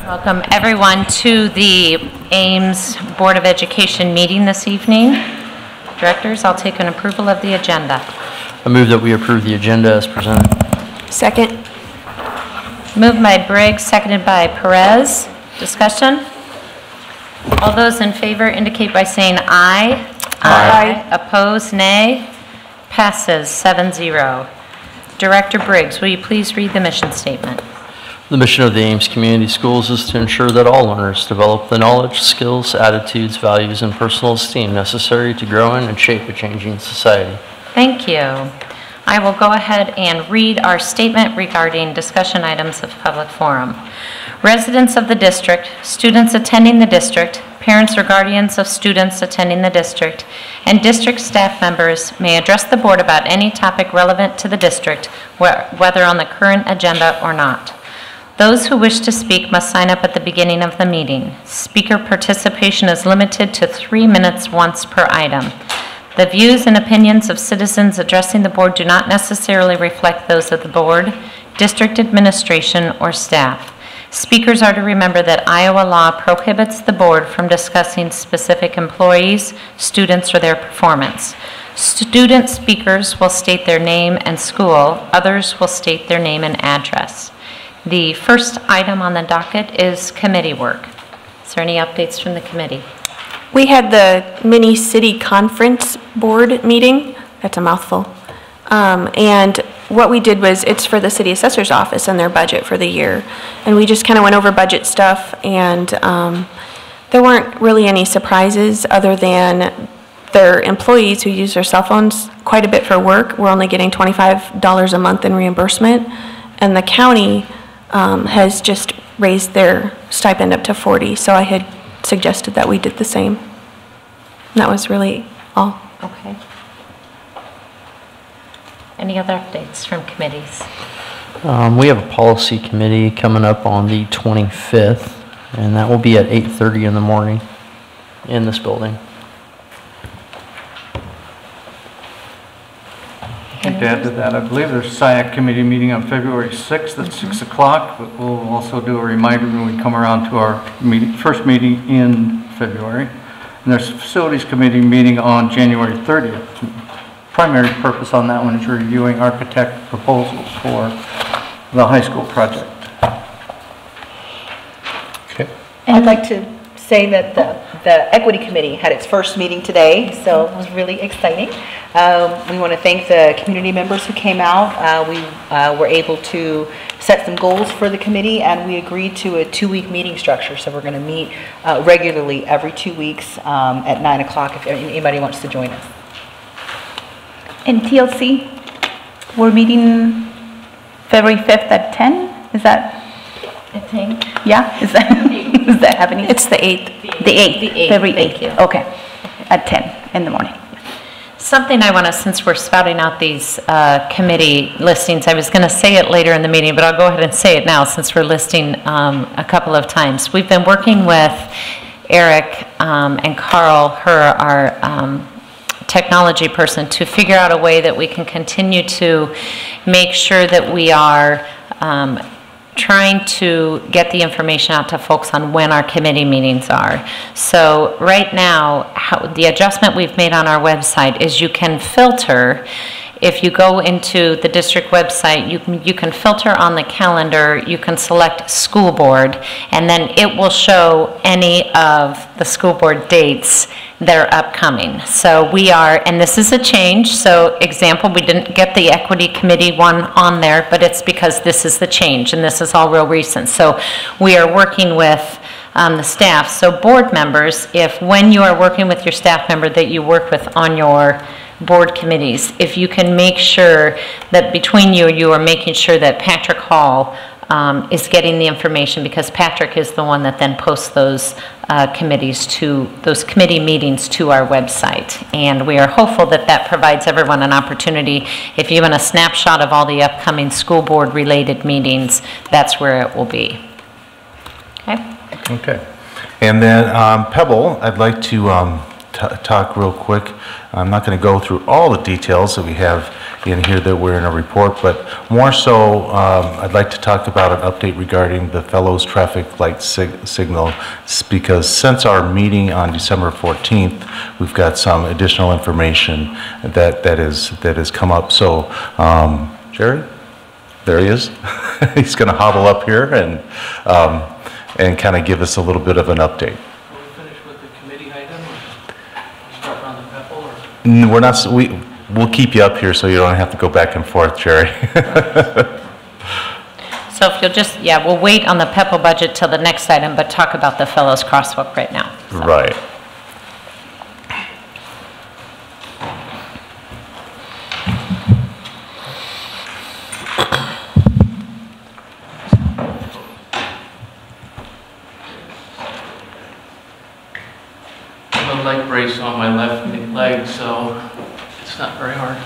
Welcome everyone to the Ames Board of Education meeting this evening. Directors, I'll take an approval of the agenda. I move that we approve the agenda as presented. Second. Moved by Briggs, seconded by Perez. Discussion? All those in favor indicate by saying aye. Aye. Opposed, nay. Passes 7-0. Director Briggs, will you please read the mission statement? The mission of the Ames Community Schools is to ensure that all learners develop the knowledge, skills, attitudes, values, and personal esteem necessary to grow in and shape a changing society. Thank you. I will go ahead and read our statement regarding discussion items of public forum. Residents of the district, students attending the district, parents or guardians of students attending the district, and district staff members may address the board about any topic relevant to the district, whether on the current agenda or not. Those who wish to speak must sign up at the beginning of the meeting. Speaker participation is limited to 3 minutes once per item. The views and opinions of citizens addressing the board do not necessarily reflect those of the board, district administration, or staff. Speakers are to remember that Iowa law prohibits the board from discussing specific employees, students, or their performance. Student speakers will state their name and school. Others will state their name and address. The first item on the docket is committee work. Is there any updates from the committee? We had the mini city conference board meeting. That's a mouthful. And what we did was, it's for the city assessor's office and their budget for the year. And we just kind of went over budget stuff, and there weren't really any surprises other than their employees who use their cell phones quite a bit for work. We're only getting $25 a month in reimbursement. And the county has just raised their stipend up to $40. So I had suggested that we did the same. And that was really all. Okay. Any other updates from committees? We have a policy committee coming up on the 25th, and that will be at 8:30 in the morning in this building. I'd like to add to that, I believe there's a SIAC committee meeting on February 6th at 6 o'clock, but we'll also do a reminder when we come around to our first meeting in February. And there's a facilities committee meeting on January 30th. Primary purpose on that one is reviewing architect proposals for the high school project. Okay. I'd like to say that the Equity Committee had its first meeting today, so it was really exciting. We want to thank the community members who came out. We were able to set some goals for the committee, and we agreed to a 2-week meeting structure. So we're going to meet regularly every 2 weeks at 9 o'clock if anybody wants to join us. In TLC, we're meeting February 5th at 10. Is that? I think. Yeah, is that happening? It's the 8th. The 8th, February 8th. Thank you. Okay, at 10 in the morning. Something I want to, since we're spouting out these committee listings, I was going to say it later in the meeting, but I'll go ahead and say it now since we're listing a couple of times. We've been working with Eric and Carl, our technology person, to figure out a way that we can continue to make sure that we are trying to get the information out to folks on when our committee meetings are. So right now, the adjustment we've made on our website is you can filter. If you go into the district website, you can filter on the calendar, you can select school board, and then it will show any of the school board dates that are upcoming. So we are, and this is a change, so example, we didn't get the equity committee one on there, but it's because this is the change, and this is all real recent. So we are working with the staff. So board members, if when you are working with your staff member that you work with on your board committees, if you can make sure that between you are making sure that Patrick Hall is getting the information, because Patrick is the one that then posts those those committee meetings to our website. And we are hopeful that that provides everyone an opportunity. If you want a snapshot of all the upcoming school board related meetings, that's where it will be. Okay. Okay. And then Pebble, I'd like to talk real quick. I'm not going to go through all the details that we have in here that were in a report, but more so, I'd like to talk about an update regarding the Fellows traffic light signal, because since our meeting on December 14th, we've got some additional information that has come up. So, Jerry, there he is. He's going to hobble up here and kind of give us a little bit of an update. Are we finished with the committee item, or start on the peple, or? We're not. We'll keep you up here so you don't have to go back and forth, Jerry. So if you'll just, yeah, we'll wait on the peple budget till the next item, but talk about the Fellows Crosswalk right now. So. Right. I have a leg brace on my left leg, so it's not very hard.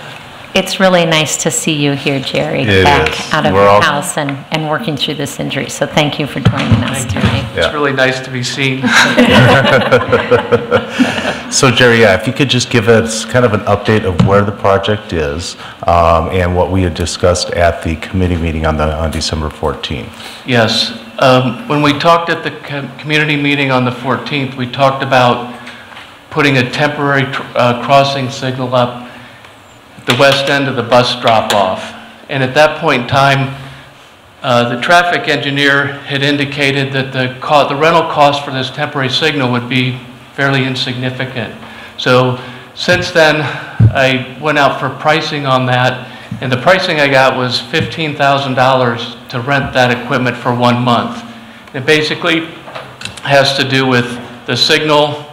It's really nice to see you here, Jerry, It back is. out of We're your all- house and working through this injury. So thank you for joining us Thank you. tonight. Yeah. It's really nice to be seen. So Jerry, yeah, if you could just give us kind of an update of where the project is and what we had discussed at the committee meeting on December 14th. Yes. When we talked at the community meeting on the 14th, we talked about putting a temporary crossing signal up at the west end of the bus drop-off. And at that point in time, the traffic engineer had indicated that the rental cost for this temporary signal would be fairly insignificant. So since then, I went out for pricing on that, and the pricing I got was $15,000 to rent that equipment for 1 month. It basically has to do with the signal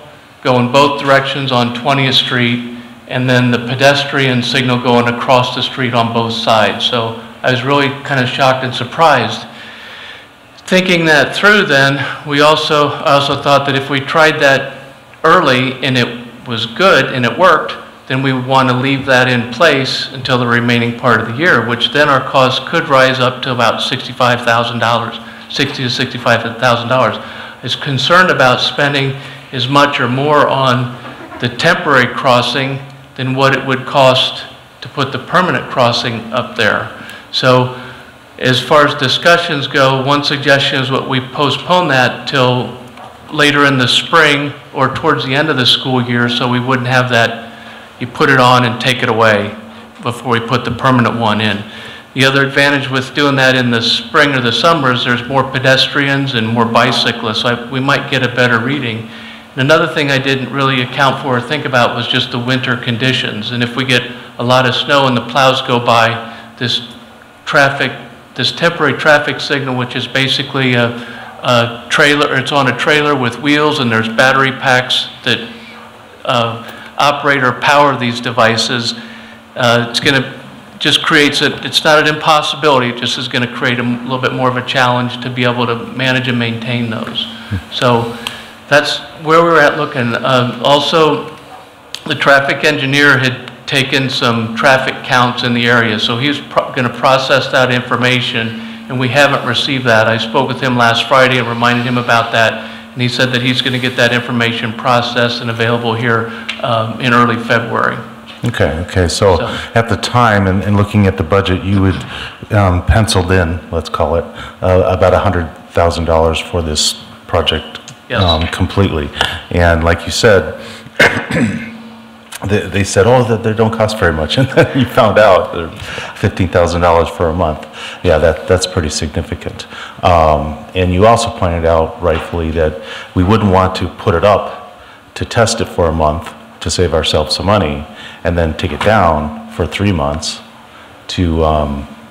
going both directions on 20th Street, and then the pedestrian signal going across the street on both sides. So I was really kind of shocked and surprised. Thinking that through then, I also thought that if we tried that early and it was good and it worked, then we would want to leave that in place until the remaining part of the year, which then our costs could rise up to about $65,000, $60,000 to $65,000. I was concerned about spending as much or more on the temporary crossing than what it would cost to put the permanent crossing up there. So as far as discussions go, one suggestion is what we postpone that till later in the spring or towards the end of the school year, so we wouldn't have that, you put it on and take it away before we put the permanent one in. The other advantage with doing that in the spring or the summer is there's more pedestrians and more bicyclists, so we might get a better reading. And another thing I didn't really account for or think about was just the winter conditions. And if we get a lot of snow and the plows go by, this temporary traffic signal, which is basically a trailer, it's on a trailer with wheels, and there's battery packs that operate or power these devices. It's going to just creates it's not an impossibility, it just is going to create a little bit more of a challenge to be able to manage and maintain those. So that's where we're at looking. Also, the traffic engineer had taken some traffic counts in the area, so he's going to process that information, and we haven't received that. I spoke with him last Friday and reminded him about that, and he said that he's going to get that information processed and available here in early February. Okay. So at the time, and looking at the budget, you would penciled in, let's call it, about $100,000 for this project. Yes. Completely. And like you said, they said, oh, that they don't cost very much. And then you found out they're $15,000 for a month. Yeah, that's pretty significant. And you also pointed out rightfully that we wouldn't want to put it up to test it for a month to save ourselves some money, and then take it down for 3 months to,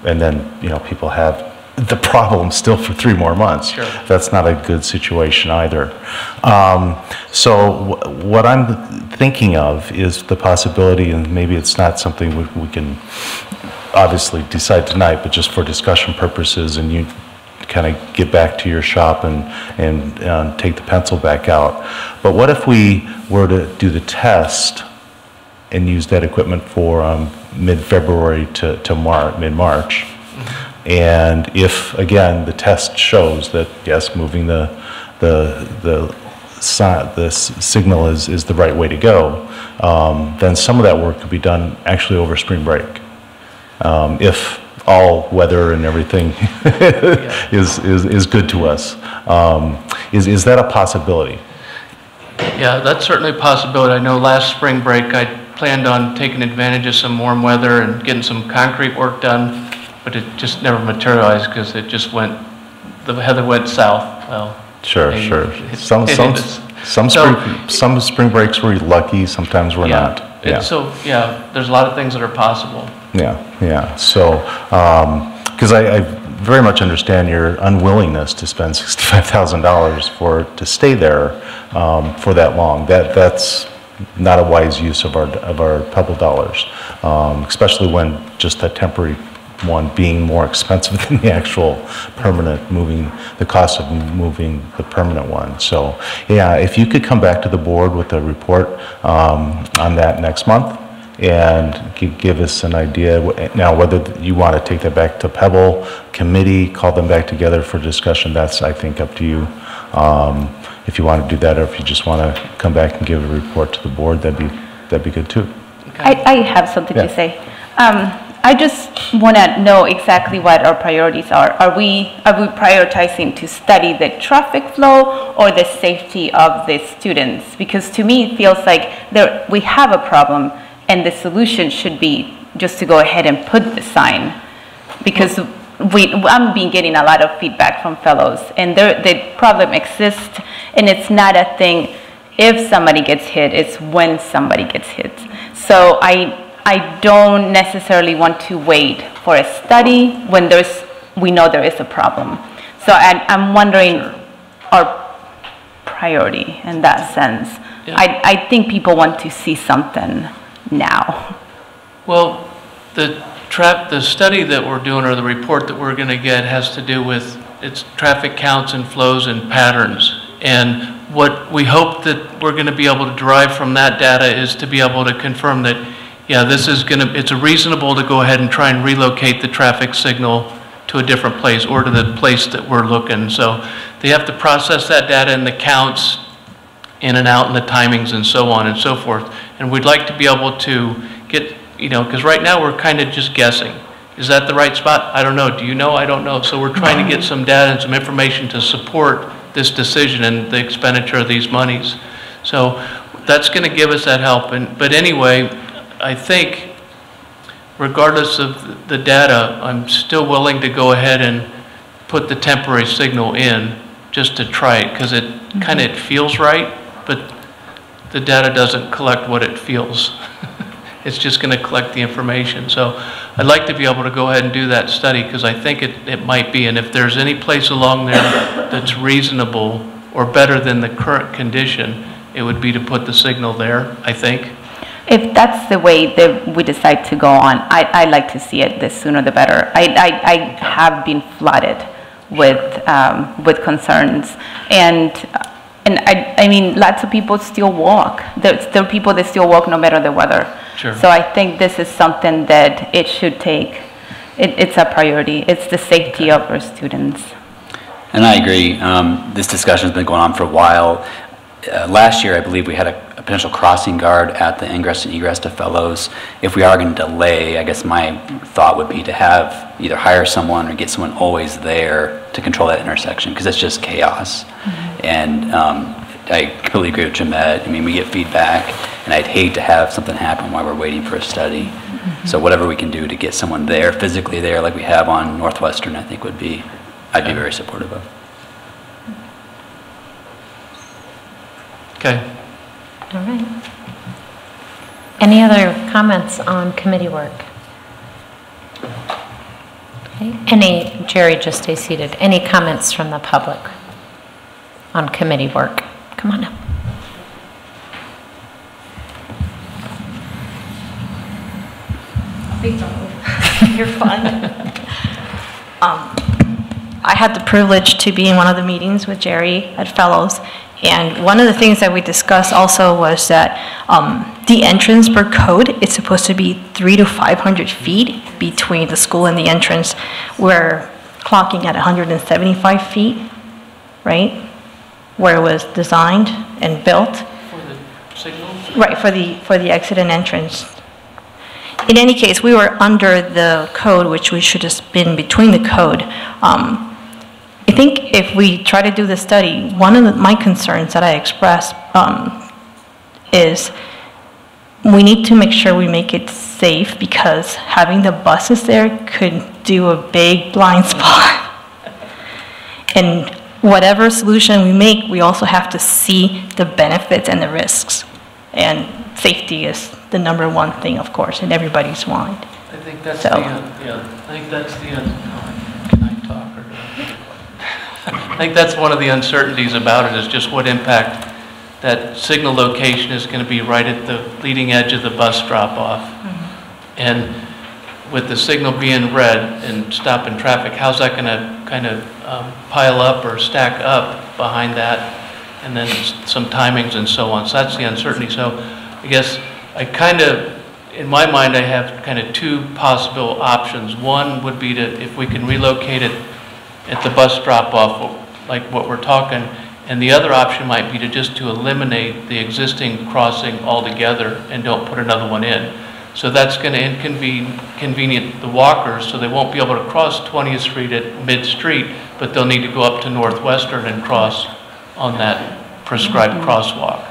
and then, people have the problem still for 3 more months. Sure. That's not a good situation either. So what I'm thinking of is the possibility, and maybe it's not something we can obviously decide tonight, but just for discussion purposes, and you kind of get back to your shop and take the pencil back out. But what if we were to do the test and use that equipment for mid-February to mid-March? And if, again, the test shows that, yes, moving the signal is the right way to go, then some of that work could be done actually over spring break. if all weather and everything is good to us. Is that a possibility? Yeah, that's certainly a possibility. I know last spring break, I planned on taking advantage of some warm weather and getting some concrete work done, but it just never materialized because it just went, the weather went south. Well, Sure. Some spring breaks we're lucky, sometimes we're not. Yeah. So, yeah, there's a lot of things that are possible. Yeah. So, because I very much understand your unwillingness to spend $65,000 to stay there for that long. That's not a wise use of our PEBL dollars, especially when just a temporary one being more expensive than the actual permanent the cost of moving the permanent one. So, yeah, if you could come back to the board with a report on that next month and give us an idea. Now, whether you want to take that back to PEBL committee, call them back together for discussion, that's, I think, up to you. If you want to do that, or if you just want to come back and give a report to the board, that'd be good too. Okay. I have something to say. I just want to know exactly what our priorities are. Are we prioritizing to study the traffic flow or the safety of the students? Because to me, it feels like we have a problem, and the solution should be just to go ahead and put the sign. Because I'm been getting a lot of feedback from fellows, and the problem exists, and it's not a thing if somebody gets hit, it's when somebody gets hit. So I don't necessarily want to wait for a study when we know there is a problem. So I'm wondering our priority in that sense. Yeah. I think people want to see something now. Well, the study that we're doing, or the report that we're going to get, has to do with its traffic counts and flows and patterns. And what we hope that we're going to be able to derive from that data is to be able to confirm that, yeah, it's reasonable to go ahead and try and relocate the traffic signal to a different place, or to the place that we're looking. So they have to process that data and the counts in and out and the timings and so on and so forth. And we'd like to be able to get, because right now we're kind of just guessing. Is that the right spot? I don't know. Do you know? I don't know. So we're trying to get some data and some information to support this decision and the expenditure of these monies. So that's going to give us that help. But anyway, I think regardless of the data, I'm still willing to go ahead and put the temporary signal in just to try it, because it kind of feels right, but the data doesn't collect what it feels. It's just going to collect the information. So I'd like to be able to go ahead and do that study, because I think it might be, and if there's any place along there that's reasonable or better than the current condition, it would be to put the signal there, I think. If that's the way that we decide to go on, I'd like to see it, the sooner the better. I have been flooded with concerns, and I mean, lots of people still walk. There are people that still walk no matter the weather. Sure. So I think this is something that it should take. It's a priority. It's the safety of our students. And I agree. This discussion has been going on for a while. Last year, I believe we had a potential crossing guard at the ingress and egress to fellows. If we are going to delay, I guess my thought would be to have either hire someone or get someone always there to control that intersection, because it's just chaos. Mm-hmm. And I completely agree with Jamet. I mean, we get feedback, and I'd hate to have something happen while we're waiting for a study. Mm-hmm. So whatever we can do to get someone there, physically there, like we have on Northwestern, I think I'd be very supportive of. Okay. All right. Any other comments on committee work? Okay. Jerry, just stay seated. Any comments from the public on committee work? Come on up. You're fun. I had the privilege to be in one of the meetings with Jerry at Fellows, and one of the things that we discussed also was that the entrance per code is supposed to be 300 to 500 feet between the school and the entrance. We're clocking at 175 feet, right? Where it was designed and built. For the signals? Right, for the exit and entrance. in any case, we were under the code, which we should have been between the code. I think if we try to do the study, one of my concerns that I expressed is we need to make sure we make it safe, because having the buses there could do a big blind spot. And whatever solution we make, we also have to see the benefits and the risks. And safety is the number one thing, of course, in everybody's mind. I think that's So- I think that's the, can I talk or do I think that's one of the uncertainties about it, is just what impact that signal location is going to be right at the leading edge of the bus drop-off. And with the signal being red and stopping traffic, how's that going to kind of pile up or stack up behind that? And then some timings and so on. So that's the uncertainty. So I guess I kind of, in my mind, I have kind of two possible options. One would be to, if we can relocate it at the bus drop-off, like what we're talking, and the other option might be to just to eliminate the existing crossing altogether and don't put another one in. So that's going to inconvenience the walkers, so they won't be able to cross 20th Street at mid-street, but they'll need to go up to Northwestern and cross on that prescribed crosswalk.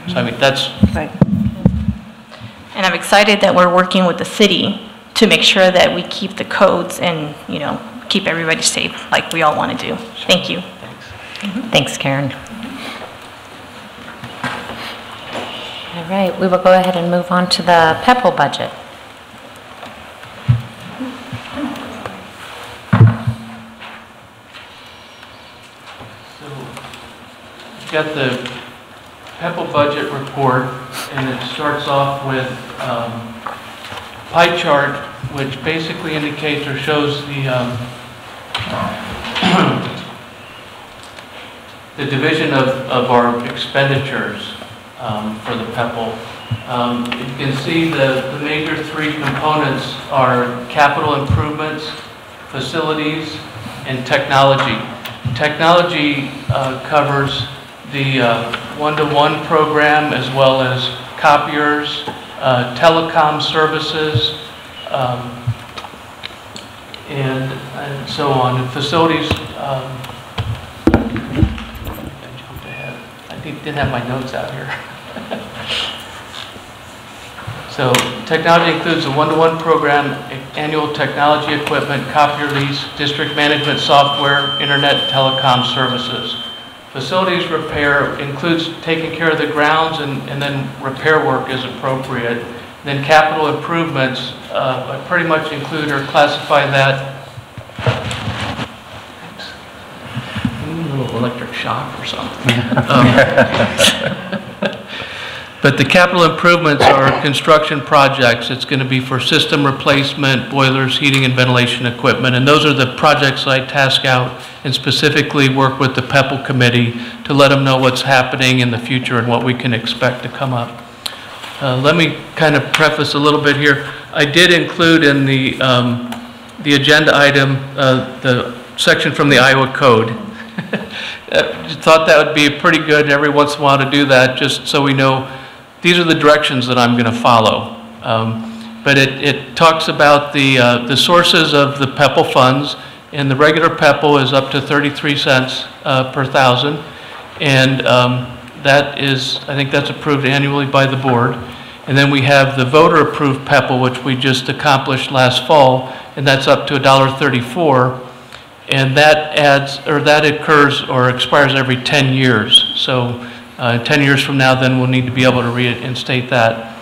So I mean, that's... Right. And I'm excited that we're working with the city to make sure that we keep the codes and, you know, keep everybody safe like we all want to do. Thank you. Thanks, Karen. All right, we will go ahead and move on to the PEPL budget. So, you've got the PEPL budget report, and it starts off with pie chart, which basically indicates or shows the the division of our expenditures for the PEPL. You can see the major three components are capital improvements, facilities, and technology. Technology covers the one-to-one program, as well as copiers, telecom services, and so on. And facilities, I didn't have my notes out here. So technology includes a one-to-one program, annual technology equipment, copier lease, district management software, internet, telecom services. Facilities repair includes taking care of the grounds, and then repair work is appropriate. Then capital improvements, I pretty much include or classify that. A little electric shock or something. But the capital improvements are construction projects. It's going to be for system replacement, boilers, heating and ventilation equipment. And those are the projects I task out and specifically work with the PEPL committee to let them know what's happening in the future and what we can expect to come up. Let me kind of preface a little bit here. I did include in the agenda item the section from the Iowa Code. Thought that would be pretty good every once in a while to do that, just so we know these are the directions that I'm going to follow. But it talks about the sources of the PEPL funds, and the regular PEPL is up to 33 cents per thousand, and that is, I think that's approved annually by the board. And then we have the voter-approved PEPL, which we just accomplished last fall, and that's up to $1.34. And that occurs or expires every 10 years. So 10 years from now, then we'll need to be able to reinstate that.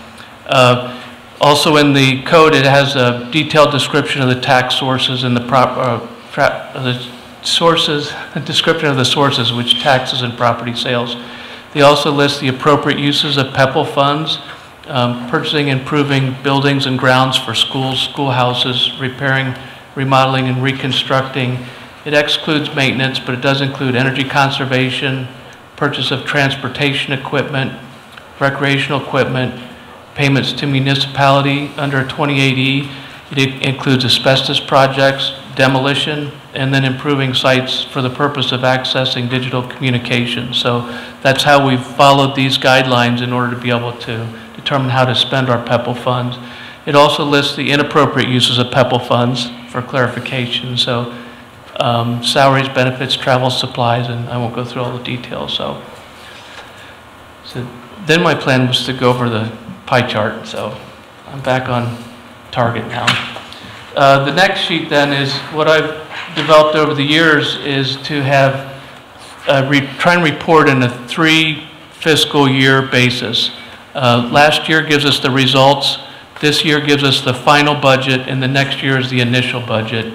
Also in the code, it has a detailed description of the tax sources and the description of the sources, which taxes and property sales. They also list the appropriate uses of PEPL funds, purchasing and improving buildings and grounds for schools, schoolhouses, repairing, remodeling, and reconstructing. It excludes maintenance, but it does include energy conservation, purchase of transportation equipment, recreational equipment, payments to municipality under 28E. It includes asbestos projects, demolition, and then improving sites for the purpose of accessing digital communication. So that's how we've followed these guidelines in order to be able to determine how to spend our PEPL funds. It also lists the inappropriate uses of PEPL funds for clarification. So salaries, benefits, travel, supplies, and I won't go through all the details. So then my plan was to go over the pie chart. So I'm back on target now. The next sheet then is what I've developed over the years is to have try and report in a 3 fiscal year basis. Last year gives us the results. This year gives us the final budget, and the next year is the initial budget.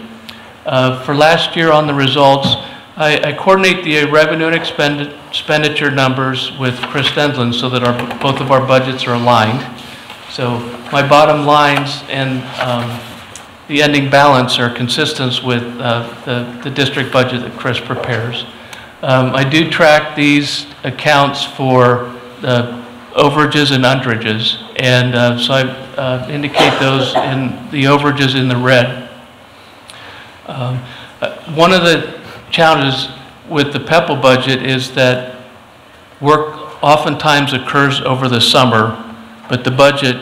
For last year on the results, I coordinate the revenue and expenditure numbers with Chris Denslin so that both of our budgets are aligned. So my bottom lines and the ending balance are consistent with the district budget that Chris prepares. I do track these accounts for the overages and underages, and so I indicate those in the overages in the red. One of the challenges with the PEPL budget is that work oftentimes occurs over the summer, but the budget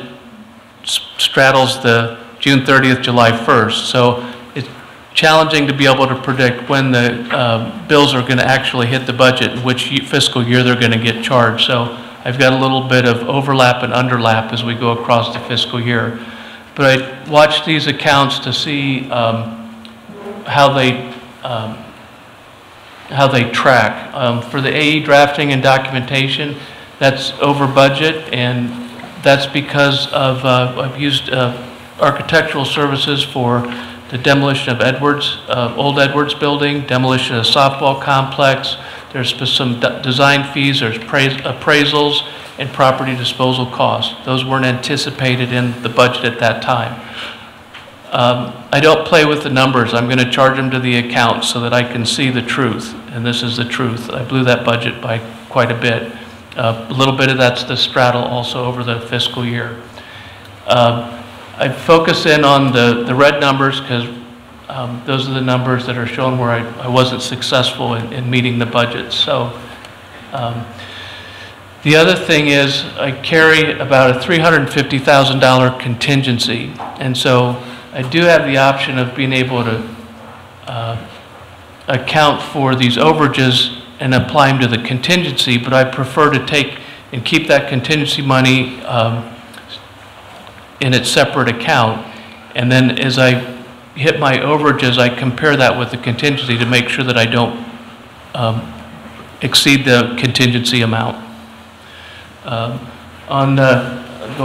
straddles the June 30th, July 1st. So it's challenging to be able to predict when the bills are going to actually hit the budget and which fiscal year they're going to get charged. So I've got a little bit of overlap and underlap as we go across the fiscal year. But I watch these accounts to see how they track. For the AE drafting and documentation, that's over budget, and that's because of I've used architectural services for the demolition of old Edwards building, demolition of softball complex. There's some design fees, there's appraisals, and property disposal costs. Those weren't anticipated in the budget at that time. I don't play with the numbers. I'm going to charge them to the account so that I can see the truth, and this is the truth. I blew that budget by quite a bit. A little bit of that's the straddle also over the fiscal year. I focus in on the red numbers because those are the numbers that are shown where I wasn't successful in meeting the budget. So the other thing is I carry about a $350,000 contingency, and so I do have the option of being able to account for these overages and apply them to the contingency, but I prefer to take and keep that contingency money in its separate account, and then as I hit my overages, I compare that with the contingency to make sure that I don't exceed the contingency amount. Go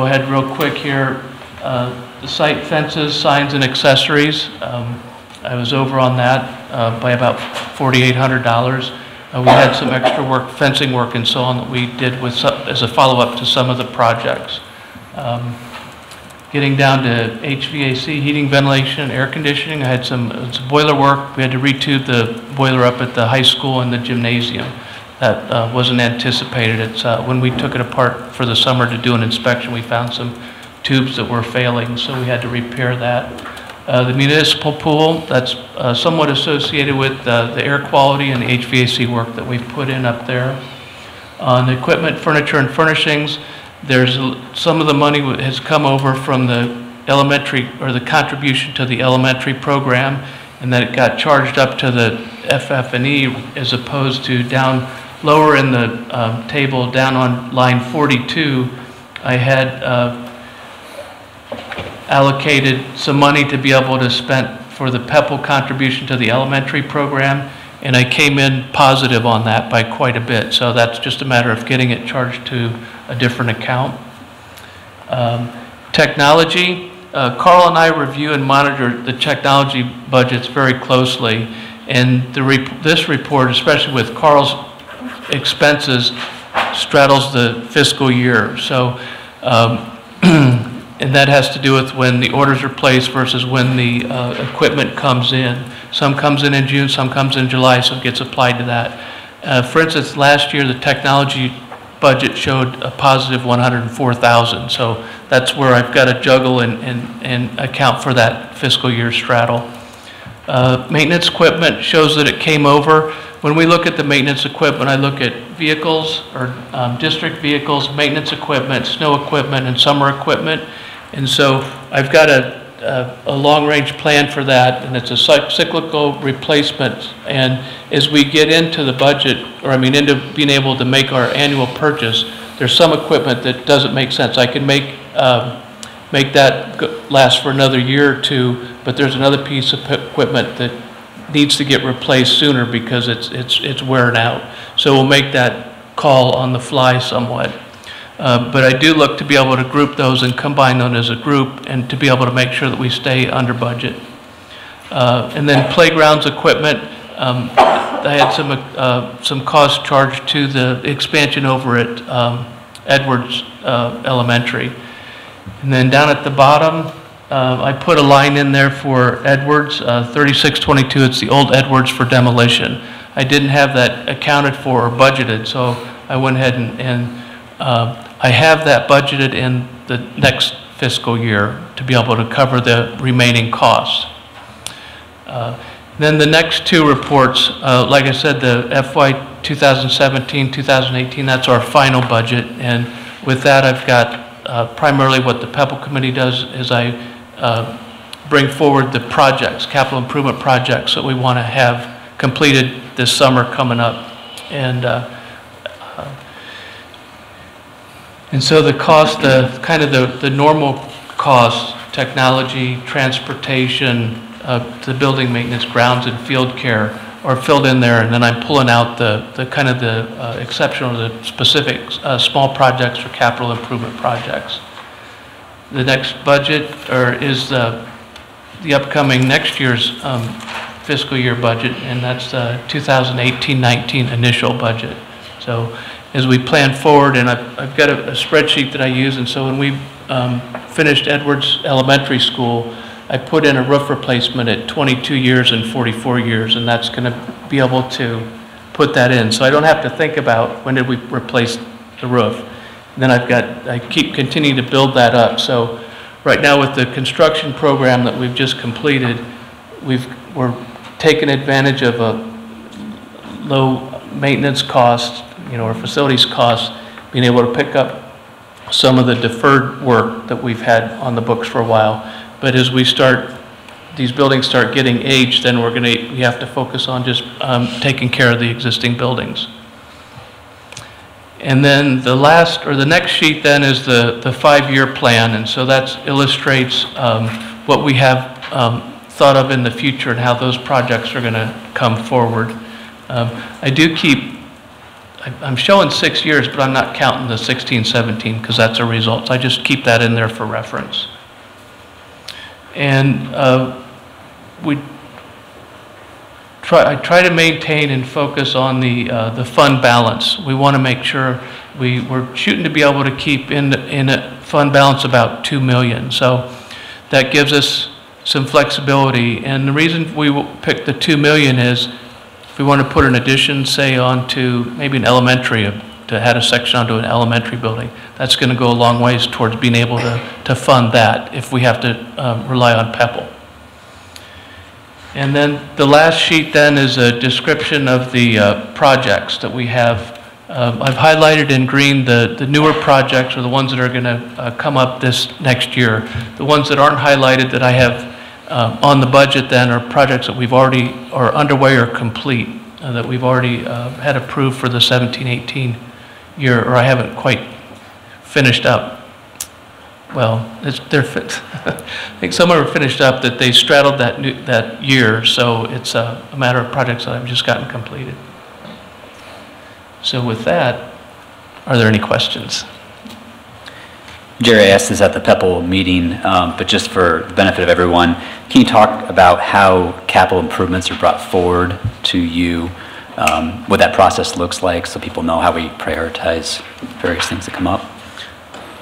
ahead real quick here. The site fences, signs, and accessories. I was over on that by about $4,800. We had some extra work, fencing work and so on that we did as a follow-up to some of the projects. Getting down to HVAC, heating, ventilation, air conditioning, I had some boiler work. We had to retube the boiler up at the high school and the gymnasium. That wasn't anticipated. It's when we took it apart for the summer to do an inspection, we found some tubes that were failing, so we had to repair that. The municipal pool, that's somewhat associated with the air quality and the HVAC work that we've put in up there. On the equipment, furniture, and furnishings, there's some of the money has come over from the elementary, or the contribution to the elementary program, and then it got charged up to the FF&E as opposed to down lower in the table, down on line 42, I had allocated some money to be able to spend for the PEPL contribution to the elementary program, and I came in positive on that by quite a bit. So that's just a matter of getting it charged to a different account. Technology, Carl and I review and monitor the technology budgets very closely, and this report, especially with Carl's expenses, straddles the fiscal year. So, and that has to do with when the orders are placed versus when the equipment comes in. Some comes in June, some comes in July, so it gets applied to that. For instance, last year the technology budget showed a positive 104,000, so that's where I've got to juggle and account for that fiscal year straddle. Maintenance equipment shows that it came over. When we look at the maintenance equipment, I look at vehicles or district vehicles, maintenance equipment, snow equipment, and summer equipment. And so I've got a long-range plan for that, and it's a cyclical replacement. And as we get into the budget, or I mean into being able to make our annual purchase, there's some equipment that doesn't make sense. I can make that last for another year or two, but there's another piece of equipment that needs to get replaced sooner because it's wearing out. So we'll make that call on the fly somewhat. But I do look to be able to group those and combine them as a group and to be able to make sure that we stay under budget. And then playgrounds equipment, I had some cost charged to the expansion over at Edwards Elementary. And then down at the bottom, I put a line in there for Edwards, 3622, it's the old Edwards for demolition. I didn't have that accounted for or budgeted, so I went ahead and I have that budgeted in the next fiscal year to be able to cover the remaining costs. Then the next two reports, like I said, the FY 2017, 2018, that's our final budget. And with that, I've got primarily what the PEPL committee does is I bring forward the projects, capital improvement projects that we want to have completed this summer coming up. And so the cost, the normal costs, technology, transportation, the building maintenance, grounds and field care are filled in there, and then I'm pulling out the exceptional, the specific small projects or capital improvement projects. The next budget is the upcoming next year's fiscal year budget, and that's the 2018-19 initial budget. So as we plan forward, and I've got a spreadsheet that I use, and so when we finished Edwards Elementary School, I put in a roof replacement at 22 years and 44 years, and that's going to be able to put that in. So I don't have to think about when did we replace the roof. And then I continue to build that up. So right now with the construction program that we've just completed, we're taking advantage of a low maintenance cost, or facilities costs, being able to pick up some of the deferred work that we've had on the books for a while. But as these buildings start getting aged, then we have to focus on just taking care of the existing buildings. And then the next sheet then is the 5-year plan, and so that illustrates what we have thought of in the future and how those projects are going to come forward. I'm showing 6 years, but I'm not counting the 16, 17 because that's a result. So I just keep that in there for reference. And I try to maintain and focus on the fund balance. We want to make sure we're shooting to be able to keep in a fund balance about $2 million. So that gives us some flexibility. And the reason we picked the $2 million is if we want to put an addition, say, onto maybe an elementary, to add a section onto an elementary building, that's going to go a long ways towards being able to fund that if we have to rely on PEPL. And then the last sheet then is a description of the projects that we have. I've highlighted in green the newer projects, or the ones that are going to come up this next year. The ones that aren't highlighted that I have on the budget then are projects that we've already are underway or complete, that we've already had approved for the 17-18 year, or I haven't quite finished up. Well, I think some are finished up that they straddled that year, so it's a matter of projects that I've just gotten completed. So with that, are there any questions? Jerry, I asked this at the PEPL meeting, but just for the benefit of everyone, can you talk about how capital improvements are brought forward to you, what that process looks like, so people know how we prioritize various things that come up?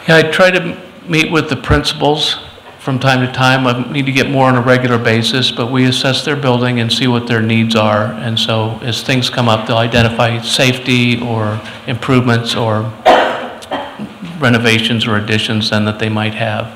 Yeah, I try to meet with the principals from time to time. I need to get more on a regular basis, but we assess their building and see what their needs are. And so as things come up, they'll identify safety or improvements or renovations or additions then that they might have.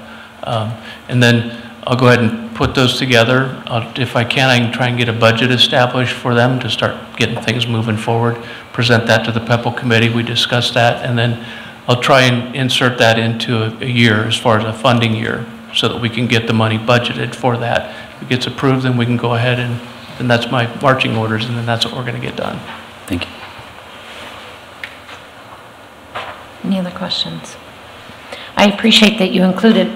And then I'll go ahead and put those together. If I can try and get a budget established for them to start getting things moving forward, present that to the PEPL committee, we discuss that, and then I'll try and insert that into a year as far as a funding year so that we can get the money budgeted for that. If it gets approved, then we can go ahead and then that's my marching orders, and then that's what we're going to get done. Thank you. Any other questions? I appreciate that you included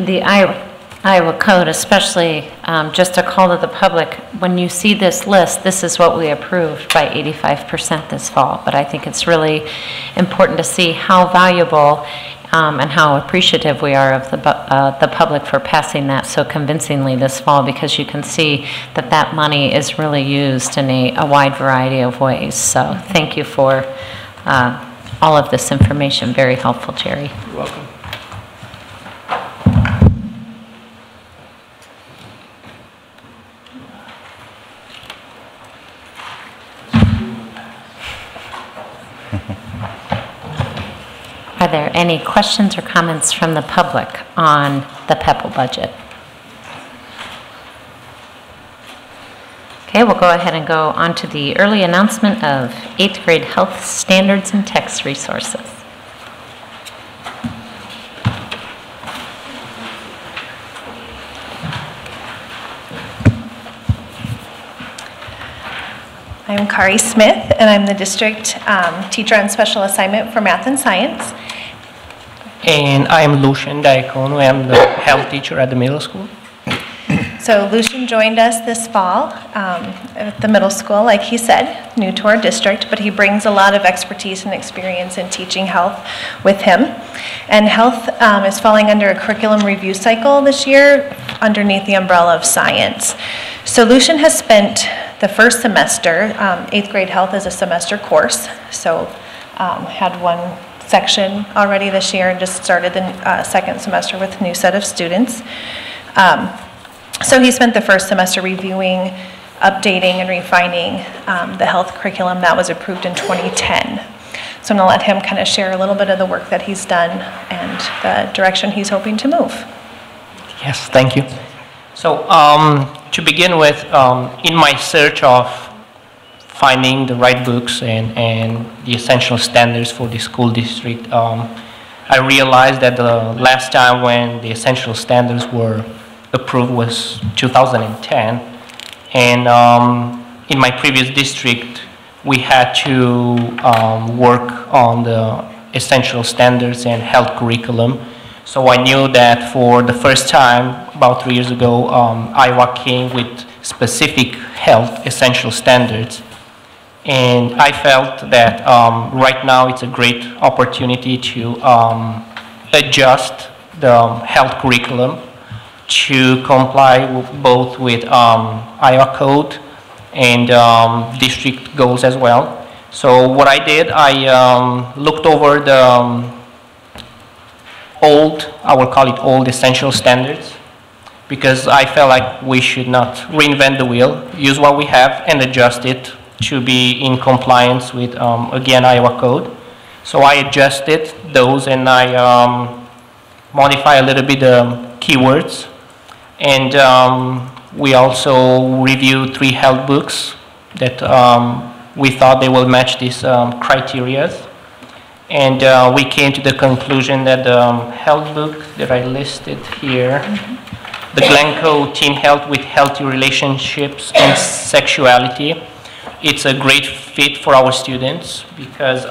the Iowa code, especially just a call to the public. When you see this list, this is what we approved by 85% this fall. But I think it's really important to see how valuable and how appreciative we are of the public for passing that so convincingly this fall, because you can see that that money is really used in a wide variety of ways. So thank you for all of this information. Very helpful, Jerry. You're welcome. Are there any questions or comments from the public on the PEPL budget? Okay, we'll go ahead and go on to the early announcement of 8th grade health standards and text resources. I'm Kari Smith, and I'm the district teacher on special assignment for math and science. And I'm Lucian Diacono. I'm the health teacher at the middle school. So Lucian joined us this fall at the middle school, like he said, new to our district, but he brings a lot of expertise and experience in teaching health with him. And health is falling under a curriculum review cycle this year underneath the umbrella of science. So Lucian has spent the first semester, 8th grade health is a semester course, so had one section already this year and just started the second semester with a new set of students. So he spent the first semester reviewing, updating, and refining the health curriculum that was approved in 2010. So I'm going to let him kind of share a little bit of the work that he's done and the direction he's hoping to move. Yes, thank you. So to begin with, in my search of finding the right books and the essential standards for the school district, I realized that the last time when the essential standards were approved was 2010, and in my previous district we had to work on the essential standards and health curriculum. So I knew that for the first time, about 3 years ago, Iowa came with specific health essential standards. And I felt that right now it's a great opportunity to adjust the health curriculum to comply both with Iowa code and district goals as well. So what I did, I looked over the I will call it old essential standards, because I felt like we should not reinvent the wheel, use what we have and adjust it to be in compliance with, again, Iowa code. So I adjusted those and I modify a little bit the keywords. And we also reviewed 3 health books that we thought they will match these criteria. And we came to the conclusion that the health book that I listed here, the Glencoe Teen Health with Healthy Relationships and Sexuality, it's a great fit for our students because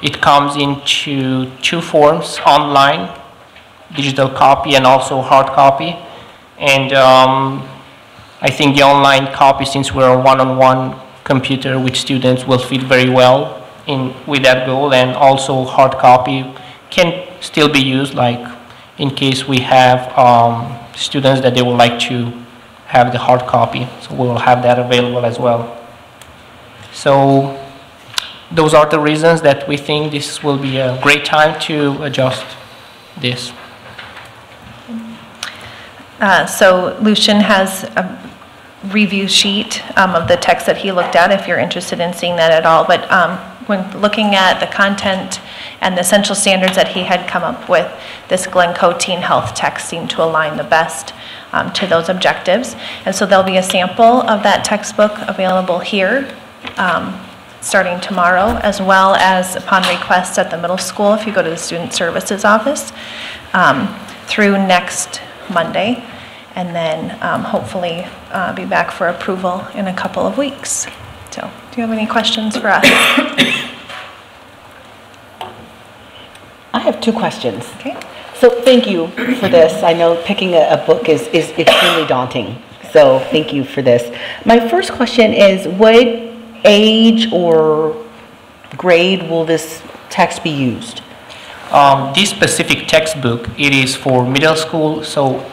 it comes into 2 forms, online, digital copy, and also hard copy. And I think the online copy, since we're a one-on-one computer with students, will fit very well with that goal, and also hard copy can still be used, like in case we have students that they would like to have the hard copy, so we will have that available as well. So those are the reasons that we think this will be a great time to adjust this. So Lucian has a review sheet of the text that he looked at, if you're interested in seeing that at all. But when looking at the content and the essential standards that he had come up with, this Glencoe Teen Health text seemed to align the best to those objectives. And so there'll be a sample of that textbook available here. starting tomorrow, as well as upon request at the middle school, if you go to the Student Services Office, through next Monday, and then hopefully be back for approval in a couple of weeks. So, do you have any questions for us? I have 2 questions. Okay. So thank you for this. I know picking a book is extremely daunting. So thank you for this. My first question is, what age or grade will this text be used? This specific textbook, it is for middle school, so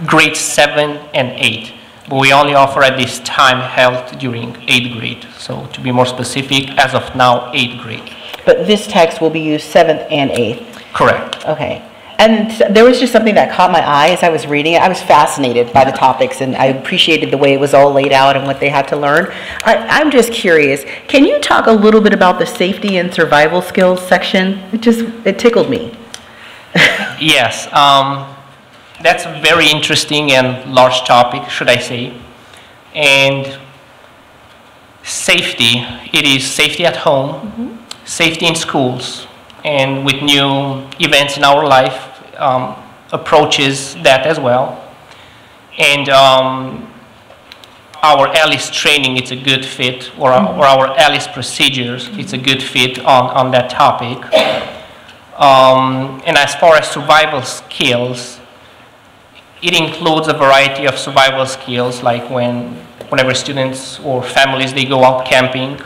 grades 7 and 8. But we only offer at this time health during 8th grade. So to be more specific, as of now, 8th grade. But this text will be used 7th and 8th? Correct. Okay. And there was just something that caught my eye as I was reading it. I was fascinated by the topics, and I appreciated the way it was all laid out and what they had to learn. I'm just curious, can you talk a little bit about the safety and survival skills section? It tickled me. Yes. That's a very interesting and large topic, should I say. And safety, it is safety at home, safety in schools, and with new events in our life, approaches that as well. And our ALICE training, it's a good fit, or our ALICE procedures, it's a good fit on that topic. And as far as survival skills, it includes a variety of survival skills, like whenever students or families, they go out camping,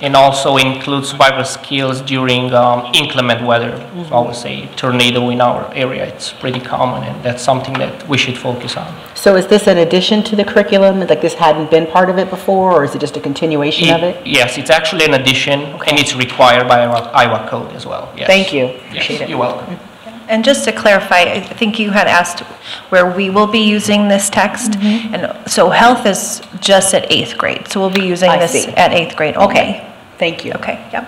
and also includes survival skills during inclement weather. So I would say tornado in our area, it's pretty common, and that's something that we should focus on. So is this an addition to the curriculum? Like this hadn't been part of it before, or is it just a continuation of it? Yes, it's actually an addition, and it's required by our Iowa code as well. Yes. Thank you. Yes, Appreciate it. you're welcome. And just to clarify, I think you had asked where we will be using this text. And so health is just at 8th grade. So we'll be using I this see. at 8th grade only. Okay, thank you. Okay, yep.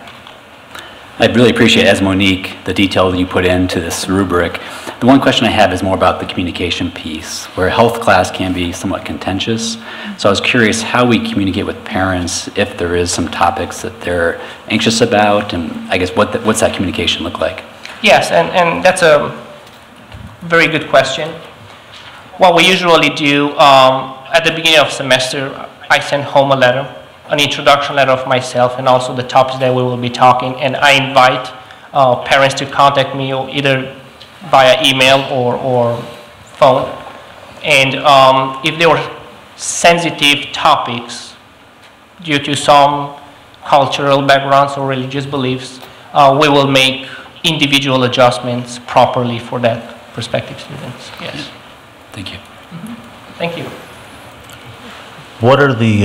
I really appreciate, as Monique, the detail that you put into this rubric. The one question I have is more about the communication piece, where health class can be somewhat contentious. So I was curious how we communicate with parents if there is some topics that they're anxious about, and I guess what's that communication look like? Yes, and that's a very good question. What we usually do at the beginning of semester, I send home a letter, an introduction letter of myself and also the topics that we will be talking, and I invite parents to contact me either via email or phone. And if there were sensitive topics due to some cultural backgrounds or religious beliefs, we will make individual adjustments properly for that prospective students. Yes. Thank you. Thank you. What are the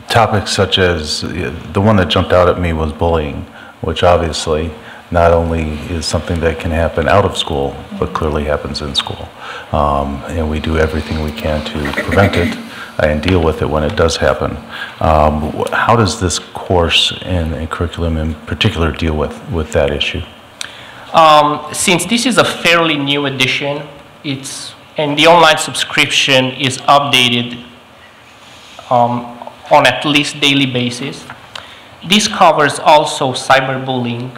topics such as, the one that jumped out at me was bullying, which obviously not only is something that can happen out of school, but clearly happens in school. And we do everything we can to prevent it and deal with it when it does happen. How does this course and curriculum in particular deal with that issue? Since this is a fairly new edition, and the online subscription is updated on at least daily basis. This covers also cyberbullying,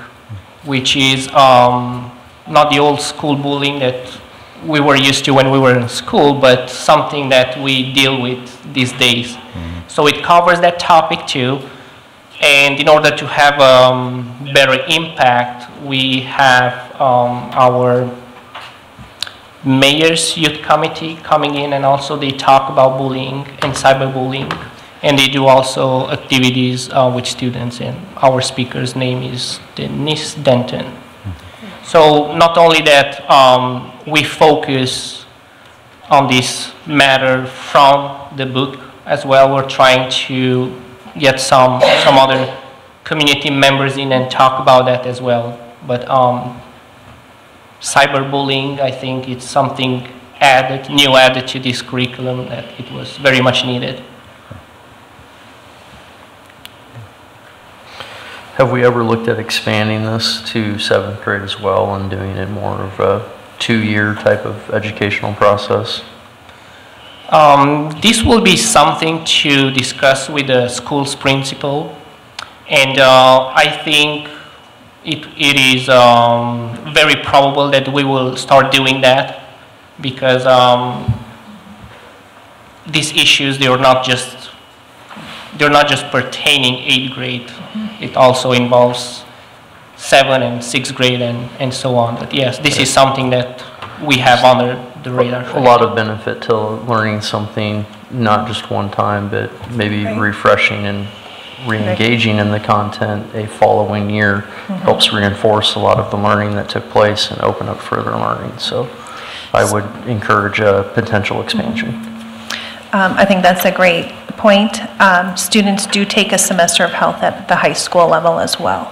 which is not the old school bullying that we were used to when we were in school, but something that we deal with these days. So it covers that topic too. And in order to have better impact, we have our Mayor's Youth Committee coming in, and also they talk about bullying and cyberbullying. And they do also activities with students, and our speaker's name is Denise Denton. So not only that, we focus on this matter from the book as well. We're trying to get some other community members in and talk about that as well. But cyberbullying, I think it's something new added to this curriculum that it was very much needed. Have we ever looked at expanding this to 7th grade as well and doing it more of a 2-year type of educational process? This will be something to discuss with the school's principal, and I think it is very probable that we will start doing that, because these issues, they're not just pertaining 8th grade. It also involves 7th and 6th grade and so on. But yes, this is something that we have under the radar. A lot of benefit to learning something, not just one time, but maybe refreshing and re-engaging in the content a following year helps reinforce a lot of the learning that took place and open up further learning. So I would encourage a potential expansion. I think that's a great point. Students do take a semester of health at the high school level as well.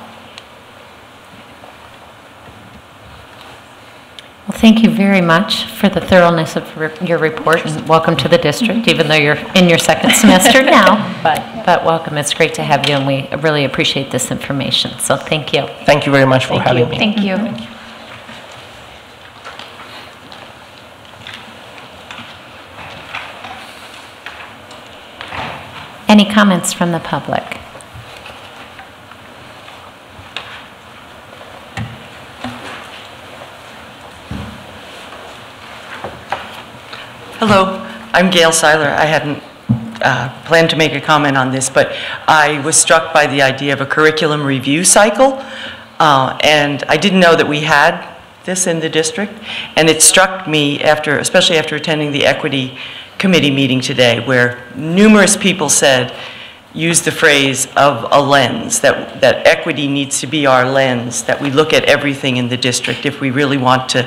Well, thank you very much for the thoroughness of your report, and welcome to the district, even though you're in your 2nd semester now, but welcome. It's great to have you, and we really appreciate this information, so thank you. Thank you very much for having me. Thank you. Thank you. Any comments from the public? Hello, I'm Gail Seiler. I hadn't planned to make a comment on this, but I was struck by the idea of a curriculum review cycle, and I didn't know that we had this in the district, and it struck me especially after attending the equity committee meeting today, where numerous people used the phrase of a lens, that equity needs to be our lens, that we look at everything in the district if we really want to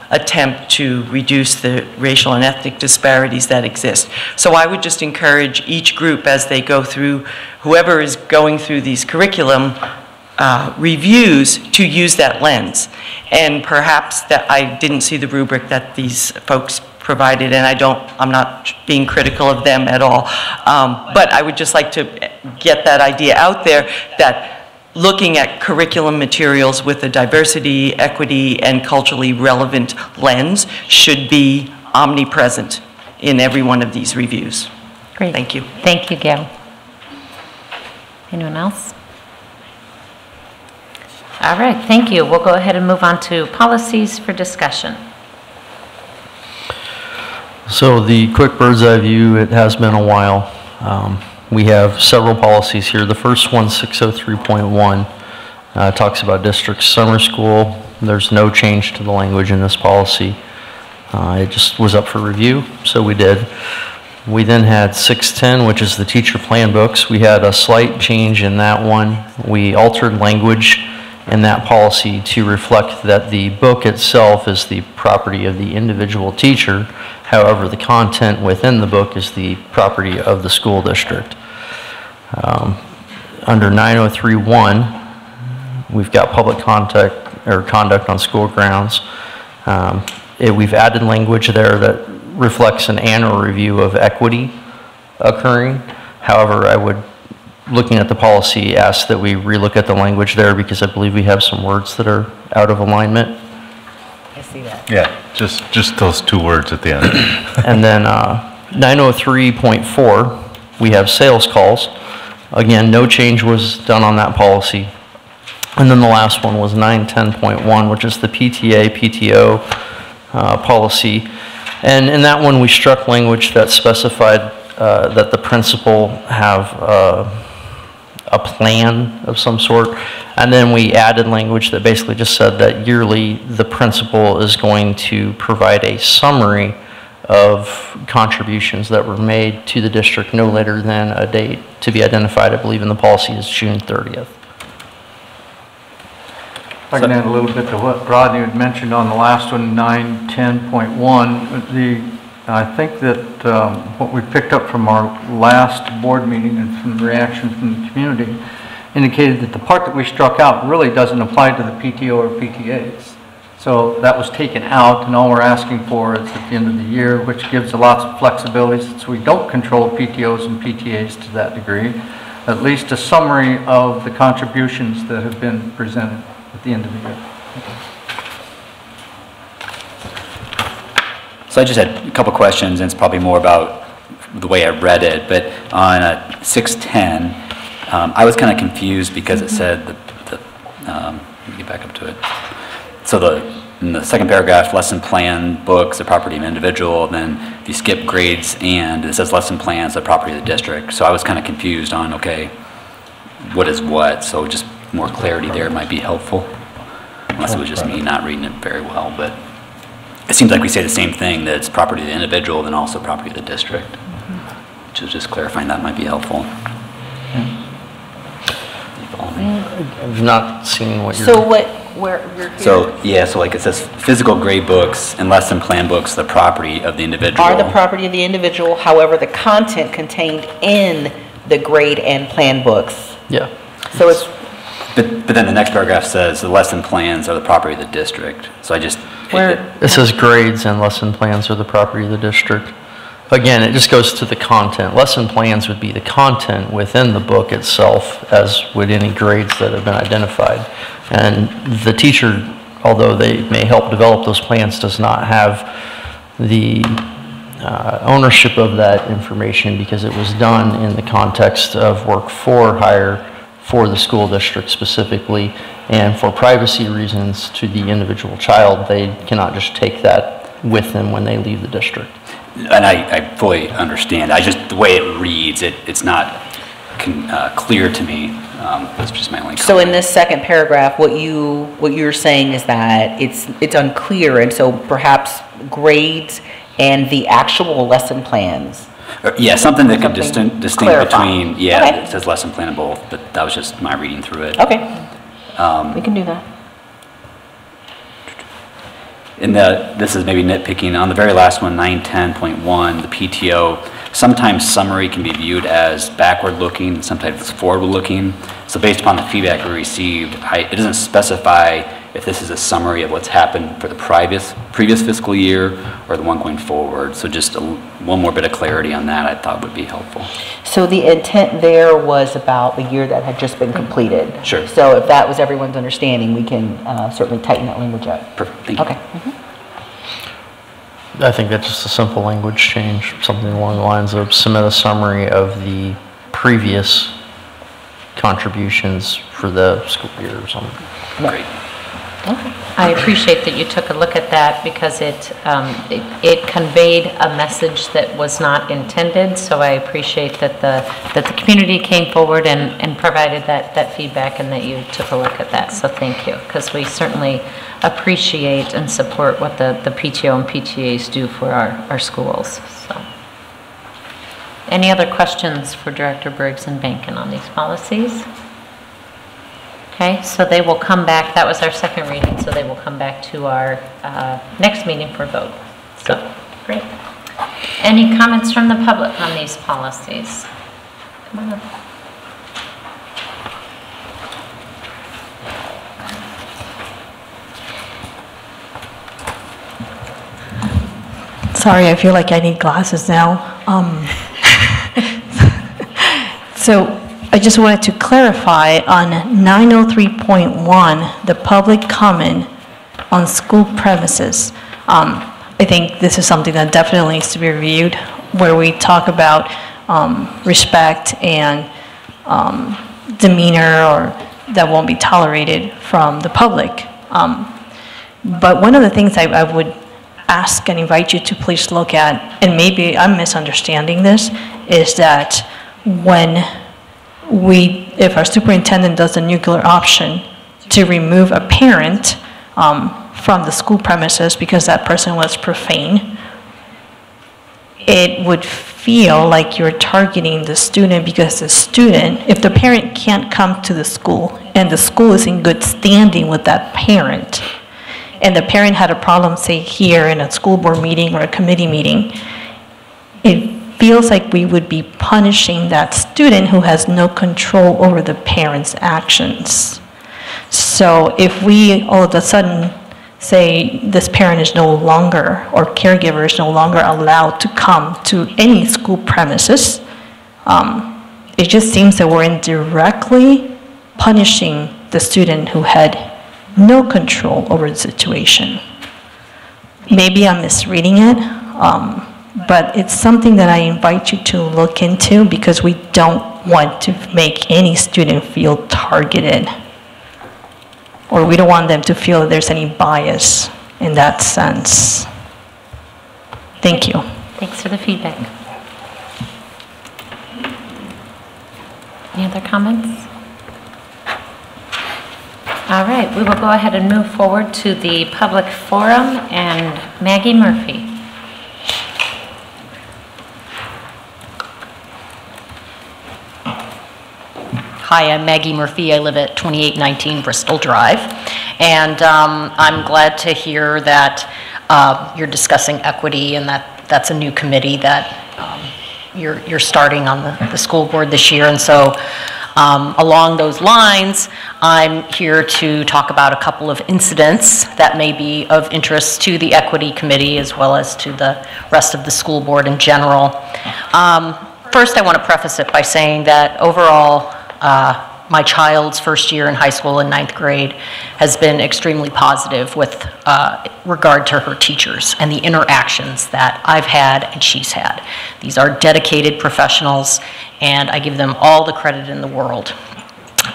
attempt to reduce the racial and ethnic disparities that exist. So I would just encourage each group as they go through, whoever is going through these curriculum reviews, to use that lens. And perhaps that I didn't see the rubric that these folks provided, and I'm not being critical of them at all. But I would just like to get that idea out there, that looking at curriculum materials with a diversity, equity, and culturally relevant lens should be omnipresent in every one of these reviews. Great. Thank you. Thank you, Gail. Anyone else? All right, thank you. We'll go ahead and move on to policies for discussion. So the quick bird's eye view, it has been a while. We have several policies here. The first one, 603.1, talks about district summer school. There's no change to the language in this policy. It just was up for review, so we did. We then had 610, which is the teacher plan books. We had a slight change in that one. We altered language in that policy to reflect that the book itself is the property of the individual teacher. However, the content within the book is the property of the school district. Under 9031, we've got public conduct on school grounds. We've added language there that reflects an annual review of equity occurring. However, I would, looking at the policy, ask that we relook at the language there, because I believe we have some words that are out of alignment. I see that. Yeah, just those 2 words at the end. And then 903.4, we have sales calls. Again, no change was done on that policy. And then the last one was 910.1, which is the PTA, PTO policy. And in that one, we struck language that specified that the principal have a plan of some sort. And then we added language that basically just said that yearly the principal is going to provide a summary of contributions that were made to the district no later than a date to be identified. I believe in the policy is June 30th. If I can add a little bit to what Rodney had mentioned on the last one, 910.1. I think that what we picked up from our last board meeting and from the reactions from the community indicated that the part that we struck out really doesn't apply to the PTO or PTAs. So that was taken out, and all we're asking for is at the end of the year, which gives a lots of flexibility since we don't control PTOs and PTAs to that degree, at least a summary of the contributions that have been presented at the end of the year. So I just had a couple questions, and it's probably more about the way I read it, but on 610, I was kind of confused because it said let me get back up to it. So in the second paragraph, lesson plan books, the property of an individual, then if you skip grades and it says lesson plans, the property of the district. So I was kind of confused on, okay, what is what? So just more clarity there might be helpful. Unless it was just me not reading it very well, but it seems like we say the same thing, that it's property of the individual, then also property of the district. Just clarifying that might be helpful. You follow me? I've not seen what you're... So where you're here? So, yeah, so like it says, physical grade books and lesson plan books, the property of the individual. Are the property of the individual, however, the content contained in the grade and plan books. Yeah. So it's... But then the next paragraph says the lesson plans are the property of the district. So I just... It says grades and lesson plans are the property of the district. Again, it just goes to the content. Lesson plans would be the content within the book itself, as would any grades that have been identified. And the teacher, although they may help develop those plans, does not have the ownership of that information because it was done in the context of work for hire for the school district specifically, and for privacy reasons to the individual child, they cannot just take that with them when they leave the district. And I fully understand. The way it reads, it's not clear to me. That's just my only comment. So in this second paragraph, what you're saying is that it's unclear, and so perhaps grades and the actual lesson plans. Yeah, something that could distinguish between, yeah, okay. It says lesson plan in both, but that was just my reading through it. Okay, we can do that. This is maybe nitpicking, on the very last one, 910.1, the PTO, sometimes summary can be viewed as backward-looking, sometimes forward-looking. So based upon the feedback we received, it doesn't specify if this is a summary of what's happened for the previous fiscal year or the one going forward. So just one more bit of clarity on that I thought would be helpful. So the intent there was about the year that had just been completed. Sure. So if that was everyone's understanding, we can certainly tighten that language up. Perfect, thank you. Okay. I think that's just a simple language change, something along the lines of submit a summary of the previous contributions for the school year or something. Great. I appreciate that you took a look at that because it conveyed a message that was not intended. So I appreciate that the community came forward and provided that feedback, and that you took a look at that. So thank you, because we certainly appreciate and support what the PTO and PTAs do for our schools. So, any other questions for Director Briggs and Bankin on these policies? Okay, so they will come back. That was our second reading, so they will come back to our next meeting for vote. So, great. Any comments from the public on these policies? Come on up. Sorry, I feel like I need glasses now. So I just wanted to clarify on 903.1, the public comment on school premises. I think this is something that definitely needs to be reviewed, where we talk about respect and demeanor or that won't be tolerated from the public. But one of the things I would ask and invite you to please look at, and maybe I'm misunderstanding this, is that if our superintendent does the nuclear option to remove a parent from the school premises because that person was profane, it would feel like you're targeting the student, because the student, if the parent can't come to the school and the school is in good standing with that parent, and the parent had a problem, say here in a school board meeting or a committee meeting, it feels like we would be punishing that student who has no control over the parent's actions. So if we all of a sudden say this parent is no longer, or caregiver is no longer allowed to come to any school premises, it just seems that we're indirectly punishing the student who had no control over the situation. Maybe I'm misreading it, but it's something that I invite you to look into because we don't want to make any student feel targeted, or we don't want them to feel that there's any bias in that sense. Thank you. Thanks for the feedback. Any other comments? All right, we will go ahead and move forward to the public forum, and Maggie Murphy. Hi, I'm Maggie Murphy. I live at 2819 Bristol Drive, and I'm glad to hear that you're discussing equity and that's a new committee that you're starting on the school board this year. And so along those lines, I'm here to talk about a couple of incidents that may be of interest to the equity committee as well as to the rest of the school board in general. First, I want to preface it by saying that overall, my child's first year in high school in 9th grade has been extremely positive with regard to her teachers and the interactions that I've had and she's had. These are dedicated professionals, and I give them all the credit in the world.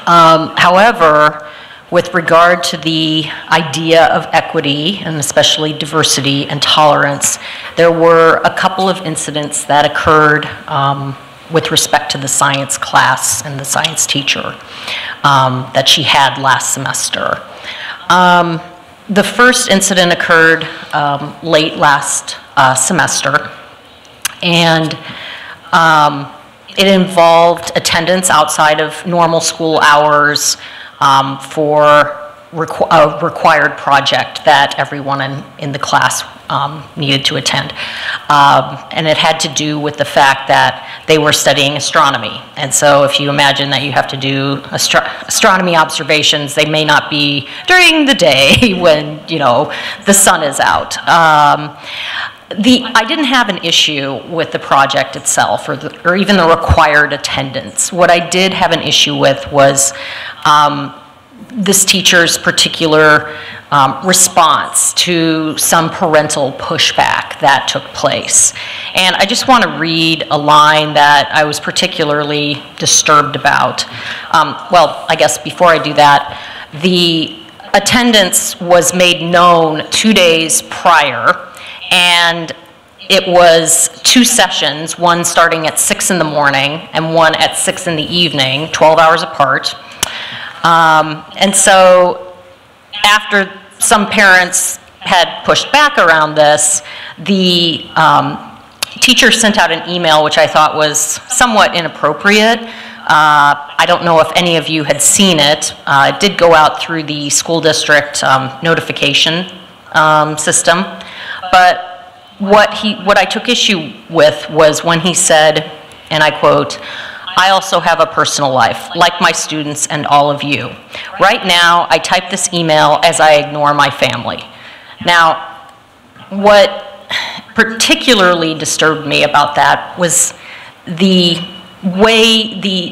However, with regard to the idea of equity, and especially diversity and tolerance, there were a couple of incidents that occurred with respect to the science class and the science teacher that she had last semester. The first incident occurred late last semester, and it involved attendance outside of normal school hours for a required project that everyone in the class needed to attend. And it had to do with the fact that they were studying astronomy. And so if you imagine that you have to do astronomy observations, they may not be during the day when, you know, the sun is out. I didn't have an issue with the project itself or even the required attendance. What I did have an issue with was this teacher's particular response to some parental pushback that took place. And I just want to read a line that I was particularly disturbed about. Well, I guess before I do that, the attendance was made known 2 days prior, and it was 2 sessions, one starting at 6 in the morning and one at 6 in the evening, 12 hours apart. And so after some parents had pushed back around this, the teacher sent out an email which I thought was somewhat inappropriate. I don't know if any of you had seen it. It did go out through the school district notification system, but what I took issue with was when he said, and I quote, "I also have a personal life, like my students and all of you. Right now, I type this email as I ignore my family." Now, what particularly disturbed me about that was the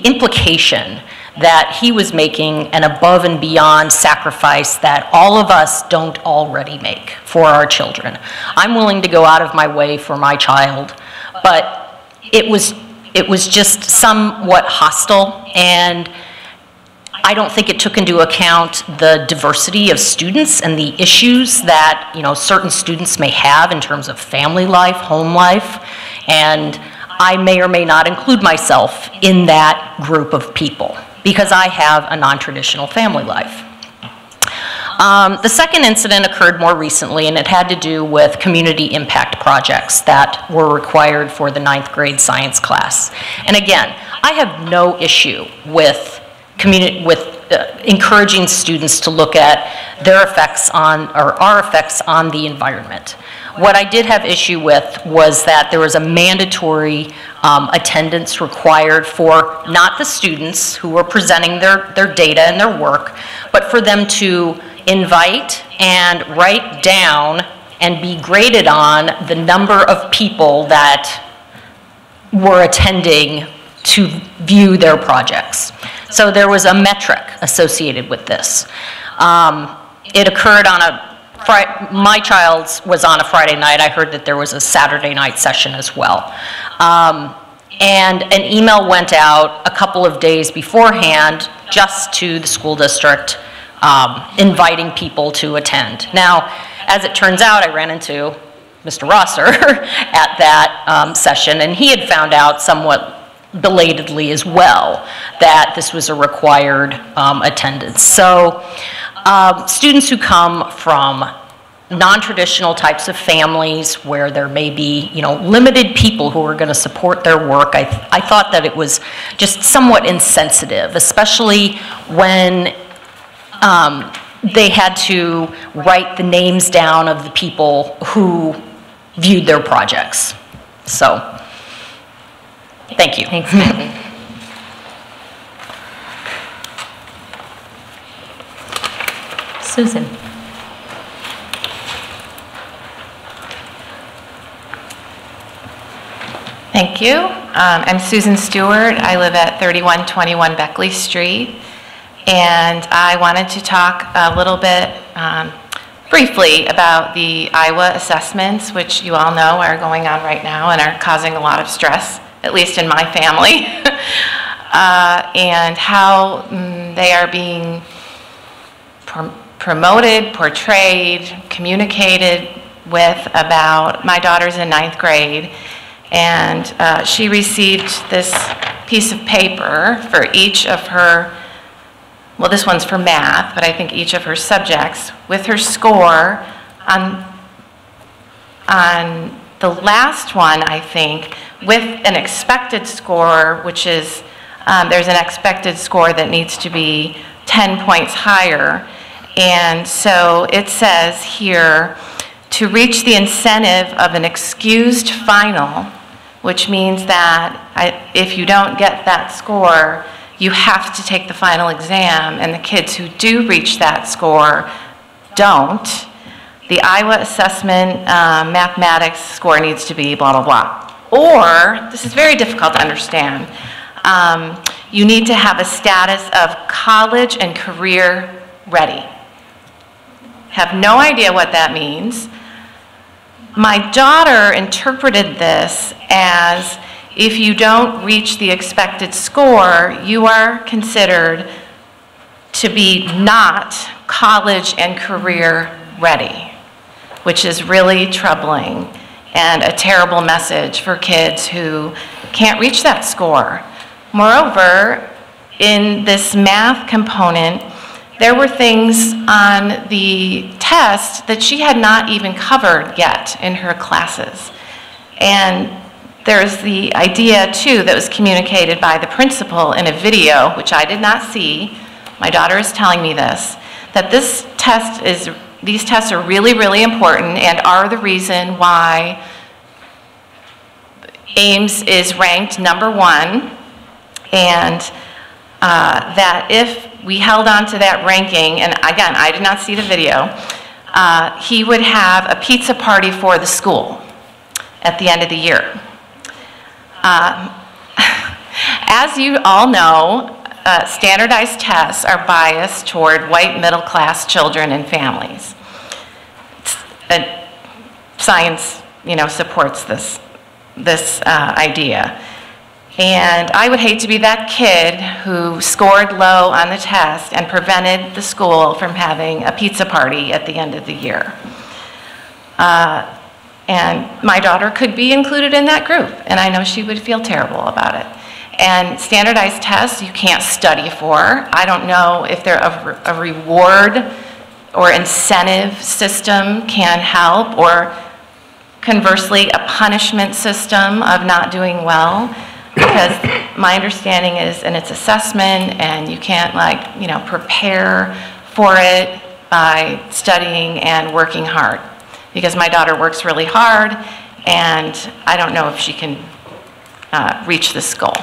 implication that he was making an above and beyond sacrifice that all of us don't already make for our children. I'm willing to go out of my way for my child, but it was just somewhat hostile, and I don't think it took into account the diversity of students and the issues that, you know, certain students may have in terms of family life, home life, and I may or may not include myself in that group of people because I have a non-traditional family life. The second incident occurred more recently, and it had to do with community impact projects that were required for the 9th grade science class. And again, I have no issue with encouraging students to look at their effects on, or our effects on the environment. What I did have issue with was that there was a mandatory attendance required for not the students who were presenting their data and their work, but for them to invite and write down and be graded on the number of people that were attending to view their projects. So there was a metric associated with this. It occurred on a my child's was on a Friday night. I heard that there was a Saturday night session as well. And an email went out a couple of days beforehand just to the school district, inviting people to attend. Now, as it turns out, I ran into Mr. Rosser at that session, and he had found out somewhat belatedly as well that this was a required attendance. So students who come from non-traditional types of families where there may be, limited people who are going to support their work, I thought that it was just somewhat insensitive, especially when they had to write the names down of the people who viewed their projects. So, thank you. Thanks, Maggie. Susan. Thank you. I'm Susan Stewart. I live at 3121 Beckley Street, and I wanted to talk a little bit briefly about the Iowa assessments, which you all know are going on right now and are causing a lot of stress, at least in my family, and how they are being promoted, portrayed, communicated with about. My daughter's in 9th grade, and she received this piece of paper for each of her, well, this one's for math, but I think each of her subjects, with her score on the last one, I think, with an expected score, which is, there's an expected score that needs to be 10 points higher. And so it says here, to reach the incentive of an excused final, which means that if you don't get that score, you have to take the final exam, and the kids who do reach that score don't. The Iowa assessment mathematics score needs to be blah, blah, blah. Or, this is very difficult to understand, you need to have a status of college and career ready. Have no idea what that means. My daughter interpreted this as, if you don't reach the expected score, you are considered to be not college and career ready, which is really troubling and a terrible message for kids who can't reach that score. Moreover, in this math component, there were things on the test that she had not even covered yet in her classes. And there's the idea, too, that was communicated by the principal in a video, which I did not see. My daughter is telling me this, that these tests are really, really important and are the reason why Ames is ranked #1, and that if we held on to that ranking, and again, I did not see the video, he would have a pizza party for the school at the end of the year. As you all know, standardized tests are biased toward white middle-class children and families. Science, supports this idea. And I would hate to be that kid who scored low on the test and prevented the school from having a pizza party at the end of the year. And my daughter could be included in that group, and I know she would feel terrible about it. And standardized tests you can't study for. I don't know if there a reward or incentive system can help, or conversely, a punishment system of not doing well. Because my understanding is, and it's assessment, and you can't prepare for it by studying and working hard. Because my daughter works really hard, and I don't know if she can reach this goal.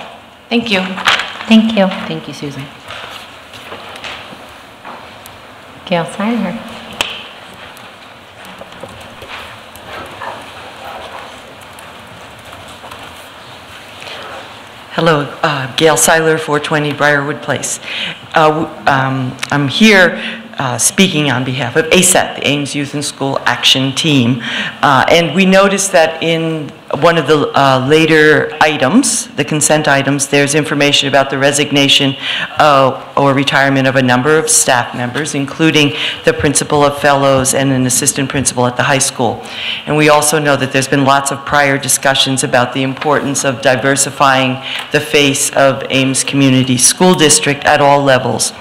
Thank you. Thank you. Thank you, Susan. Gail Seiler. Hello, Gail Seiler, 420 Briarwood Place. I'm here speaking on behalf of ASAT, the Ames Youth and School Action Team. And we noticed that in one of the later items, the consent items, there's information about the resignation or retirement of a number of staff members, including the principal of fellows and an assistant principal at the high school. And we also know that there's been lots of prior discussions about the importance of diversifying the face of Ames Community School District at all levels.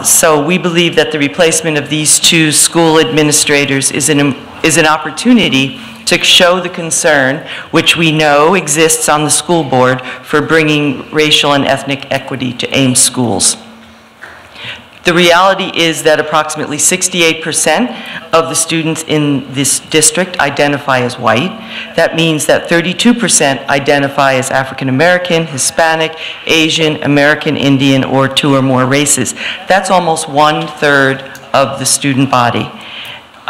So we believe that the replacement of these two school administrators is an opportunity to show the concern, which we know exists on the school board, for bringing racial and ethnic equity to Ames schools. The reality is that approximately 68% of the students in this district identify as white. That means that 32% identify as African American, Hispanic, Asian, American Indian, or two or more races. That's almost 1/3 of the student body.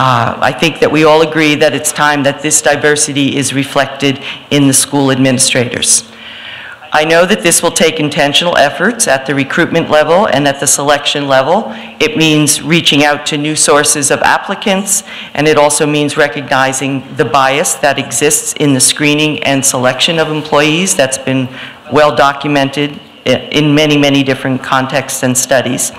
I think that we all agree that it's time that this diversity is reflected in the school administrators. I know that this will take intentional efforts at the recruitment level and at the selection level. It means reaching out to new sources of applicants, and it also means recognizing the bias that exists in the screening and selection of employees that's been well documented in many, many different contexts and studies.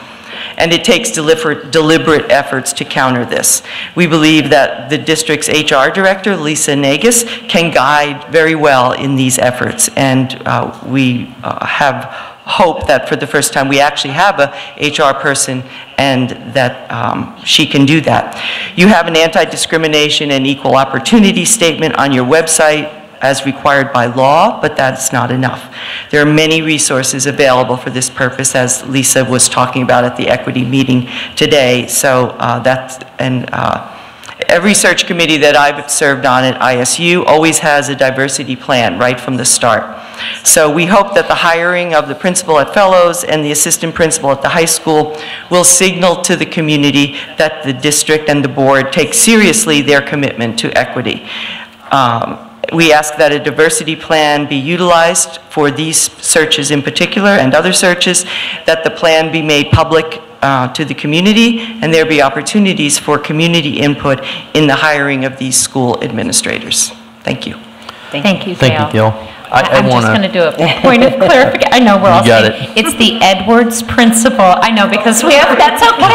And it takes deliberate efforts to counter this. We believe that the district's HR director, Lisa Nagus, can guide very well in these efforts. And we have hope that for the first time we actually have a HR person and that she can do that. You have an anti-discrimination and equal opportunity statement on your website as required by law, but that's not enough. There are many resources available for this purpose, as Lisa was talking about at the equity meeting today. So every search committee that I've served on at ISU always has a diversity plan right from the start. So we hope that the hiring of the principal at Fellows and the assistant principal at the high school will signal to the community that the district and the board take seriously their commitment to equity. We ask that a diversity plan be utilized for these searches in particular and other searches, that the plan be made public to the community, and there be opportunities for community input in the hiring of these school administrators. Thank you. Thank you, Gail. Thank you, Gail. I'm just going to do a point of clarification. I know we're all saying it's the Edwards principle. I know because we have, that's okay.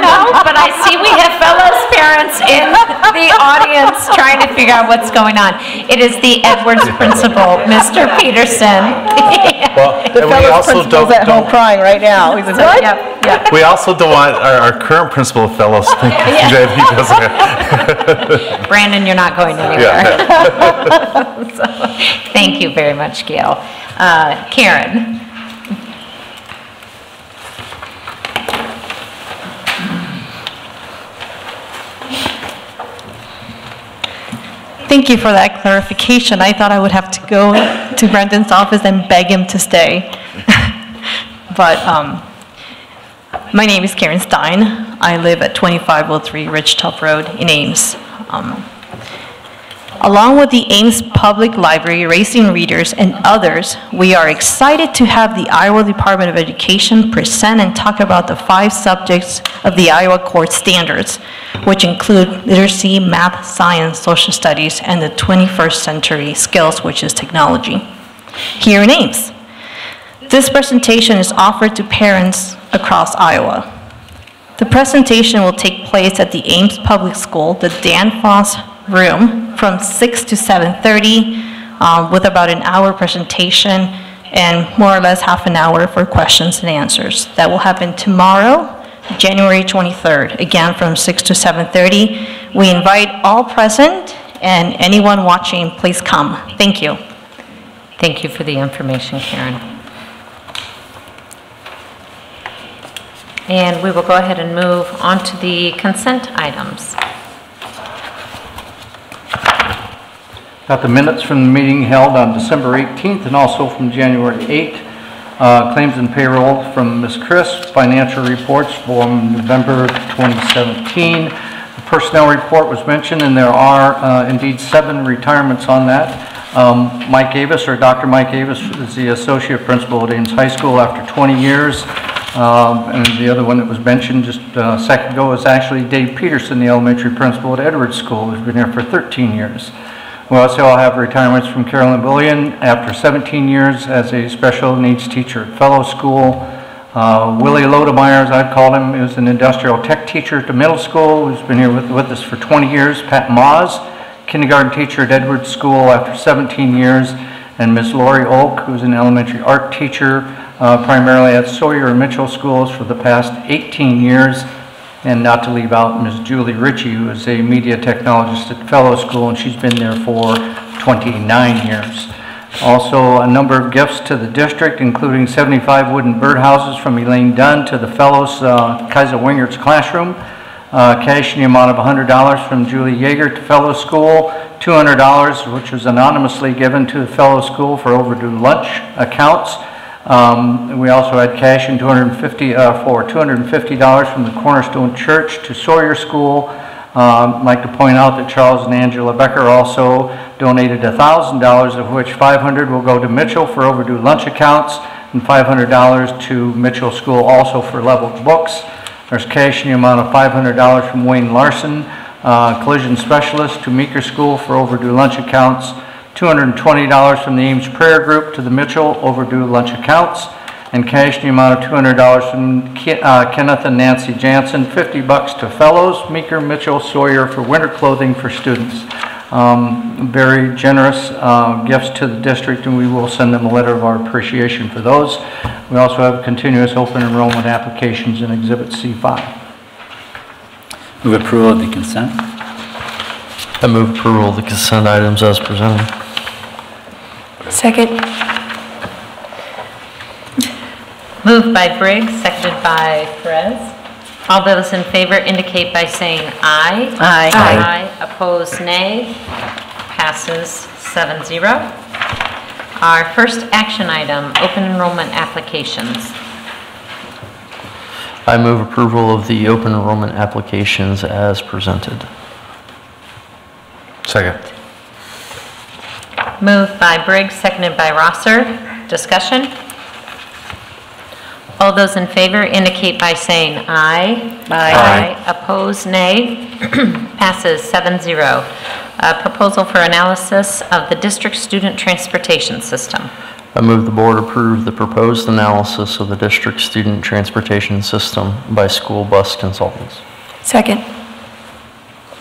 No, but I see we have fellows parents in the audience trying to figure out what's going on. It is the Edwards principle, Mr. Peterson. Well, The fellows principal's at home crying right now. He says, what? Yep. We also don't want our current principal of fellows thinking that he doesn't. Brandon, you're not going anywhere. So, thank you very much, Gail. Karen. Thank you for that clarification. I thought I would have to go to Brandon's office and beg him to stay. But my name is Karen Stein. I live at 2503 Ridgetop Road in Ames. Along with the Ames Public Library, Racing Readers, and others, we are excited to have the Iowa Department of Education present and talk about the 5 subjects of the Iowa Core Standards, which include literacy, math, science, social studies, and the 21st century skills, which is technology, here in Ames. This presentation is offered to parents across Iowa. The presentation will take place at the Ames Public School, the Dan Foss Room, from 6 to 7:30, with about an hour presentation and more or less half an hour for questions and answers. That will happen tomorrow, January 23rd, again from 6 to 7:30. We invite all present and anyone watching, please come. Thank you. Thank you for the information, Karen. And we will go ahead and move on to the consent items. Got the minutes from the meeting held on December 18th and also from January 8th. Claims and payroll from Ms. Chris. Financial reports from November 2017. The personnel report was mentioned, and there are indeed 7 retirements on that. Mike Avis, or Dr. Mike Avis, is the associate principal at Ames High School after 20 years. And the other one that was mentioned just a second ago is actually Dave Peterson, the elementary principal at Edwards School, who's been here for 13 years. We also all have retirements from Carolyn Bullion after 17 years as a special needs teacher at Fellow School. Willie Lodemeyer, as I've called him, is an industrial tech teacher at the middle school, who's been here with us for 20 years. Pat Maas, kindergarten teacher at Edwards School after 17 years. And Miss Lori Oak, who's an elementary art teacher, primarily at Sawyer and Mitchell schools for the past 18 years. And not to leave out Ms. Julie Ritchie, who is a media technologist at Fellow School, and she's been there for 29 years. Also, a number of gifts to the district, including 75 wooden birdhouses from Elaine Dunn to the Fellows Kaiser Wingert's classroom. Cash in the amount of $100 from Julie Yeager to Fellow School, $200, which was anonymously given to the Fellow School for overdue lunch accounts. We also had cash in $250 from the Cornerstone Church to Sawyer School. I'd like to point out that Charles and Angela Becker also donated $1,000, of which $500 will go to Mitchell for overdue lunch accounts and $500 to Mitchell School also for leveled books. There's cash in the amount of $500 from Wayne Larson, collision specialist, to Meeker School for overdue lunch accounts. $220 from the Ames Prayer Group to the Mitchell overdue lunch accounts, and cash in the amount of $200 from Kenneth and Nancy Jansen, $50 to Fellows, Meeker, Mitchell, Sawyer for winter clothing for students. Very generous gifts to the district, and we will send them a letter of our appreciation for those. We also have continuous open enrollment applications in Exhibit C5. Move approval of the consent. I move approval of the consent items as presented. Second. Moved by Briggs, seconded by Perez. All those in favor indicate by saying aye. Aye. Aye. Opposed, nay. Passes 7-0. Our first action item, open enrollment applications. I move approval of the open enrollment applications as presented. Second. Moved by Briggs, seconded by Rosser. Discussion? All those in favor indicate by saying aye. Aye. Opposed, nay. Passes 7-0. Proposal for analysis of the district student transportation system. I move the board approve the proposed analysis of the district student transportation system by school bus consultants. Second.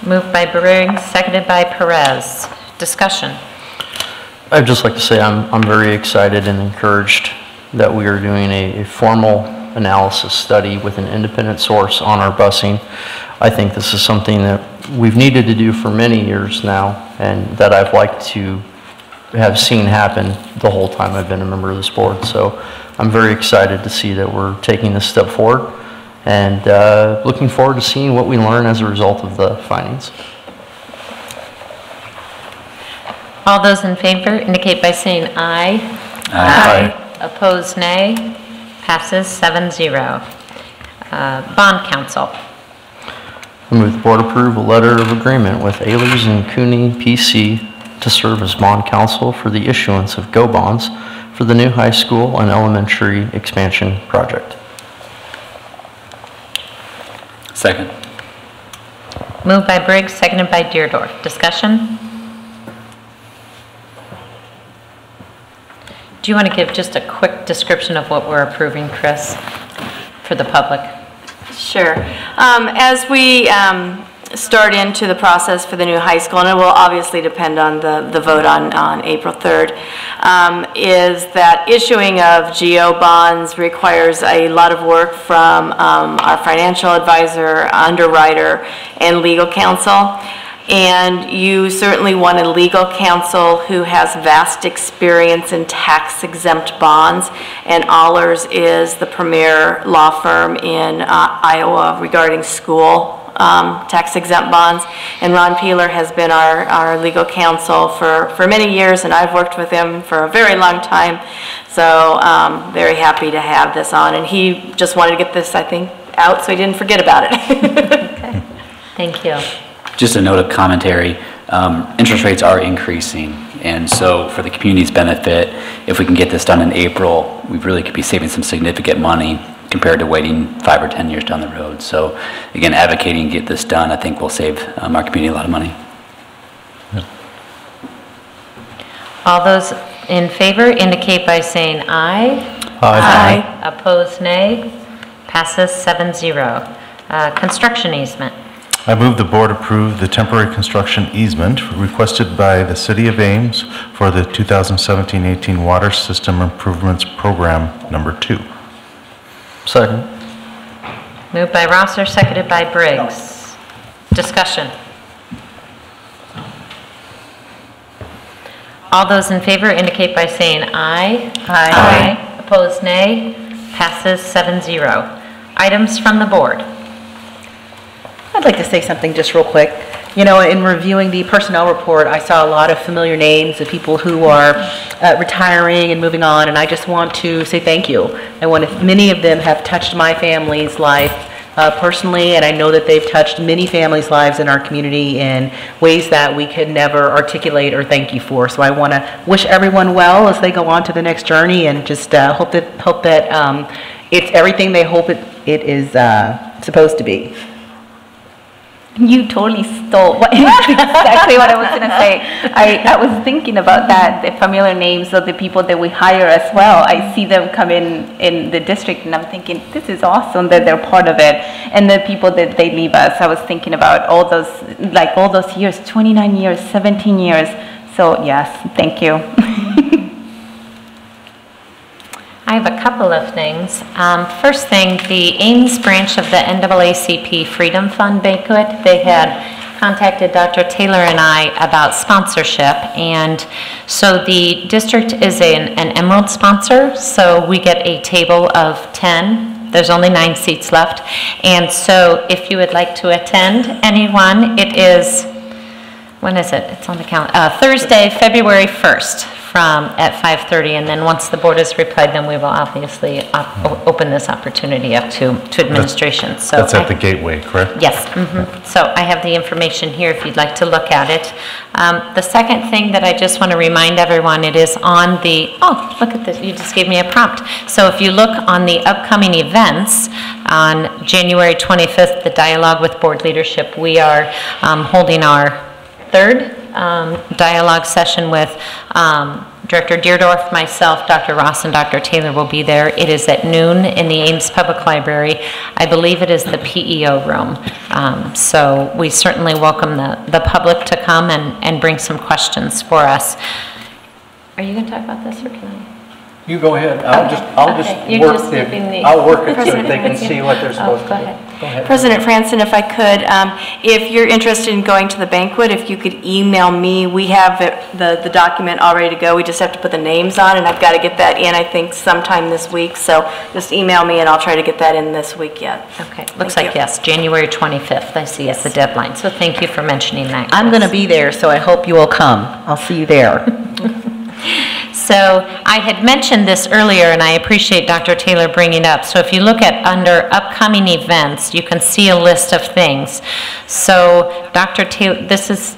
Moved by Briggs, seconded by Perez. Discussion. I'd just like to say I'm very excited and encouraged that we are doing a formal analysis study with an independent source on our busing. I think this is something that we've needed to do for many years now, and that I've liked to have seen happen the whole time I've been a member of this board. So I'm very excited to see that we're taking this step forward, and looking forward to seeing what we learn as a result of the findings. All those in favor indicate by saying aye. Aye. Opposed, nay. Passes 7-0. Bond counsel. I move the board approve a letter of agreement with Ehlers and Cooney PC to serve as bond counsel for the issuance of GO bonds for the new high school and elementary expansion project. Second. Moved by Briggs, seconded by Deerdorf. Discussion? Do you want to give just a quick description of what we're approving, Chris, for the public? Sure. As we start into the process for the new high school, and it will obviously depend on the vote on April 3rd, is that issuing of GO bonds requires a lot of work from our financial advisor, underwriter, and legal counsel. And you certainly want a legal counsel who has vast experience in tax-exempt bonds, and Allers is the premier law firm in Iowa regarding school tax-exempt bonds. And Ron Peeler has been our legal counsel for many years, and I've worked with him for a very long time. So very happy to have this on, and he just wanted to get this, I think, out so he didn't forget about it. Okay. Thank you. Just a note of commentary, interest rates are increasing, and so for the community's benefit, if we can get this done in April, we really could be saving some significant money compared to waiting 5 or 10 years down the road. So again, advocating to get this done, I think will save our community a lot of money. All those in favor indicate by saying aye. Aye. Opposed, nay. Passes 7-0. Construction easement. I move the board approve the temporary construction easement requested by the City of Ames for the 2017-18 Water System Improvements Program number 2. Second. Moved by Rosser, seconded by Briggs. Discussion. All those in favor indicate by saying aye. Aye. Opposed, nay. Passes 7-0. Items from the board. I'd like to say something just real quick. You know, in reviewing the personnel report, I saw a lot of familiar names of people who are retiring and moving on, and I just want to say thank you. Many of them have touched my family's life personally, and I know that they've touched many families' lives in our community in ways that we could never articulate or thank you for. So I want to wish everyone well as they go on to the next journey, and just hope that it's everything they hope it is supposed to be. You totally stole exactly what I was going to say. I was thinking about that, the familiar names of the people that we hire as well. I see them come in the district, and I'm thinking, this is awesome that they're part of it. And the people that they leave us, I was thinking about all those years, 29 years, 17 years. So yes, thank you. I have a couple of things. First thing, the Ames branch of the NAACP Freedom Fund banquet, they had contacted Dr. Taylor and I about sponsorship, and so the district is an Emerald sponsor, so we get a table of 10. There's only 9 seats left, and so if you would like to attend, anyone, it is, when is it? It's on the calendar. Thursday, February 1st. At 5:30, and then once the board has replied, then we will obviously open this opportunity up to administration. So that's at the Gateway, correct? Yes. So I have the information here if you'd like to look at it. The second thing that I just want to remind everyone, it is on the, oh, look at this, you just gave me a prompt. So if you look on the upcoming events, on January 25th, the Dialogue with Board Leadership, we are holding our third dialogue session with Director Deerdorf, myself, Dr. Ross, and Dr. Taylor will be there. It is at noon in the Ames Public Library. I believe it is the PEO room. So we certainly welcome the public to come and bring some questions for us. Are you going to talk about this, or can I? You go ahead. I'll work it so they can see what they're supposed to do. Go ahead. President Franson, if I could, if you're interested in going to the banquet, if you could email me, we have the document all ready to go. We just have to put the names on, and I've got to get that in, I think, sometime this week. So just email me, and I'll try to get that in this week yet. Okay. Looks like, yes, January 25th, I see as the deadline. So thank you for mentioning that. I'm going to be there, so I hope you will come. I'll see you there. So I had mentioned this earlier, and I appreciate Dr. Taylor bringing it up. So if you look at under upcoming events, you can see a list of things. So Dr. Taylor, this is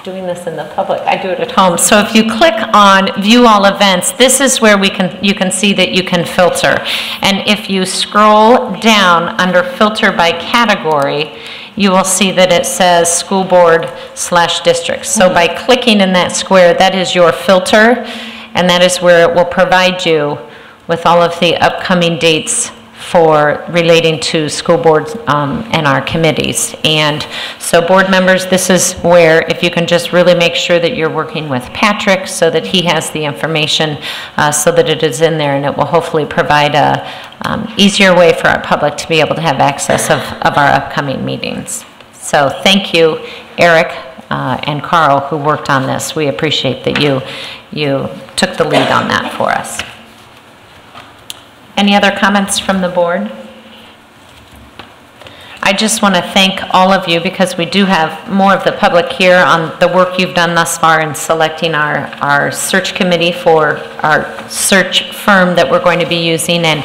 doing this in the public. I do it at home. So if you click on View All Events, this is where you can see that you can filter. And if you scroll down under Filter by Category, you will see that it says School Board/District. So by clicking in that square, that is your filter, and that is where it will provide you with all of the upcoming dates for relating to school boards and our committees. And so board members, this is where, if you can just really make sure that you're working with Patrick so that he has the information so that it is in there, and it will hopefully provide a easier way for our public to be able to have access of our upcoming meetings. So thank you, Eric and Carl, who worked on this. We appreciate that you took the lead on that for us. Any other comments from the board? I just want to thank all of you, because we do have more of the public here, on the work you've done thus far in selecting our search committee for our search firm that we're going to be using, and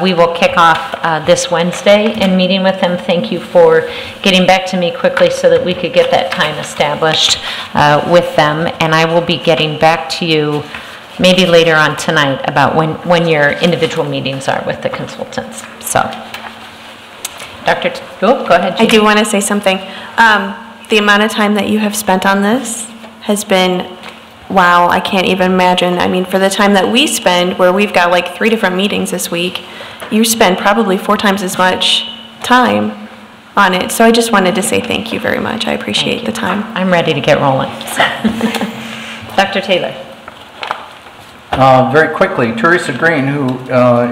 we will kick off this Wednesday in meeting with them. Thank you for getting back to me quickly so that we could get that time established with them, and I will be getting back to you maybe later on tonight about when your individual meetings are with the consultants. So, go ahead, Jean. I do want to say something. The amount of time that you have spent on this has been, wow, I can't even imagine. I mean, for the time that we spend, where we've got like 3 different meetings this week, you spend probably 4 times as much time on it. So I just wanted to say thank you very much. I appreciate the time. I'm ready to get rolling. So. Dr. Taylor. Very quickly, Teresa Green, who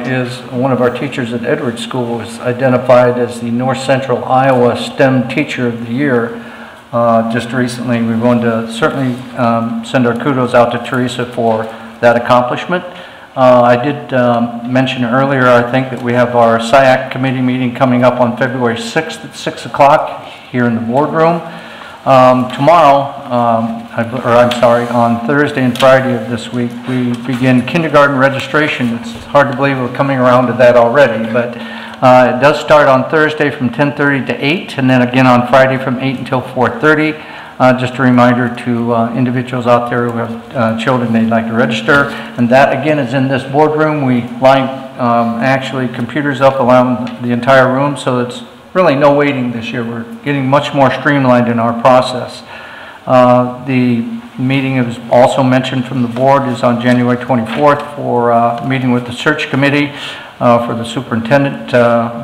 is one of our teachers at Edwards School, was identified as the North Central Iowa STEM Teacher of the Year just recently. We wanted to certainly send our kudos out to Teresa for that accomplishment. I did mention earlier, I think, that we have our SIAC committee meeting coming up on February 6th at 6 o'clock here in the boardroom. Tomorrow, on Thursday and Friday of this week, we begin kindergarten registration. It's hard to believe we're coming around to that already, but it does start on Thursday from 10:30 to 8, and then again on Friday from 8 until 4:30. Just a reminder to individuals out there who have children they'd like to register, and that again is in this boardroom. We line actually computers up around the entire room, so it's really no waiting this year. We're getting much more streamlined in our process. The meeting is also mentioned from the board is on January 24th for a meeting with the search committee for the superintendent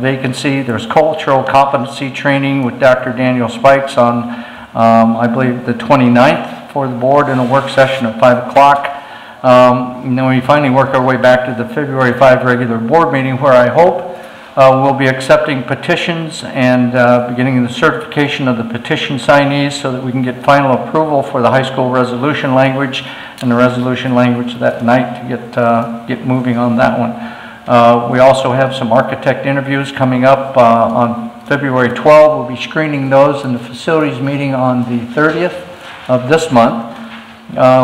vacancy. There's cultural competency training with Dr. Daniel Spikes on I believe the 29th for the board in a work session at 5 o'clock. And then we finally work our way back to the February 5 regular board meeting, where I hope we'll be accepting petitions and beginning the certification of the petition signees so that we can get final approval for the high school resolution language and the resolution language that night to get moving on that one. We also have some architect interviews coming up on February 12th. We'll be screening those in the facilities meeting on the 30th of this month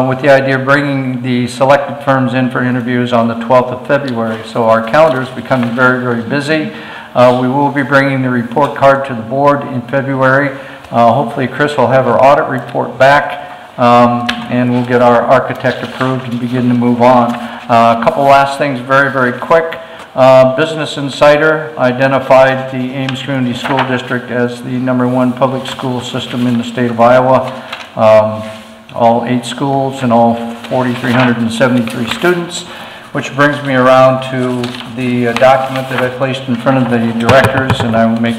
with the idea of bringing the selected firms in for interviews on the 12th of February. So our calendar is becoming very, very busy. We will be bringing the report card to the board in February. Hopefully Chris will have her audit report back and we'll get our architect approved and begin to move on. A couple last things very, very quick. Business Insider identified the Ames Community School District as the #1 public school system in the state of Iowa. All 8 schools and all 4,373 students, which brings me around to the document that I placed in front of the directors, and I will make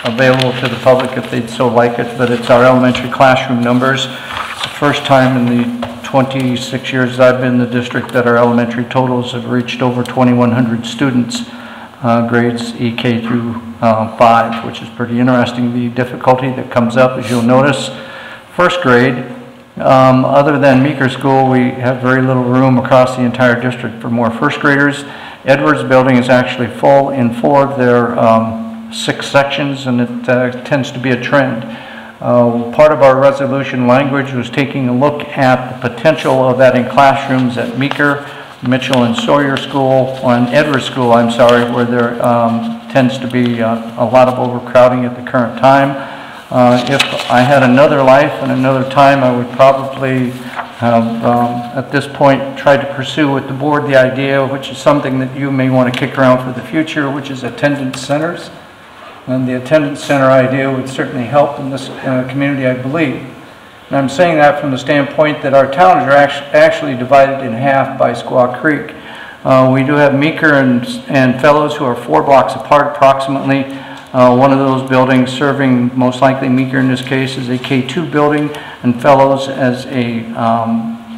available to the public if they'd so like it, but it's our elementary classroom numbers. It's the first time in the 26 years that I've been in the district that our elementary totals have reached over 2,100 students, grades EK through 5, which is pretty interesting. The difficulty that comes up, as you'll notice, first grade, other than Meeker School, we have very little room across the entire district for more first graders. Edwards building is actually full in 4 of their 6 sections, and it tends to be a trend. Part of our resolution language was taking a look at the potential of that in classrooms at Meeker, Mitchell and Sawyer School, or Edwards School, I'm sorry, where there tends to be a lot of overcrowding at the current time. If I had another life and another time, I would probably have, at this point, tried to pursue with the board the idea, which is something that you may want to kick around for the future, which is attendance centers. And the attendance center idea would certainly help in this community, I believe. And I'm saying that from the standpoint that our towns are actually divided in half by Squaw Creek. We do have Meeker and Fellows, who are 4 blocks apart approximately. One of those buildings serving most likely Meeker in this case is a K2 building, and Fellows as a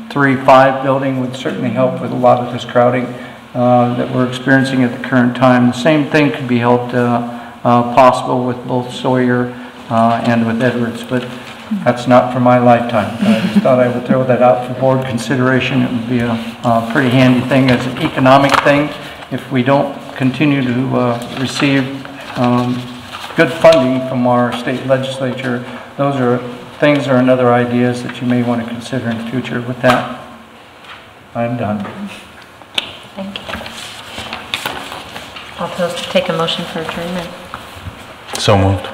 3-5 building would certainly help with a lot of this crowding that we're experiencing at the current time. The same thing could be held possible with both Sawyer and with Edwards, but that's not for my lifetime. I just thought I would throw that out for board consideration. It would be a pretty handy thing as an economic thing. If we don't continue to receive good funding from our state legislature, those are things or another ideas that you may want to consider in the future. With that, I'm done. Thank you. I'll take a motion for adjournment. So moved.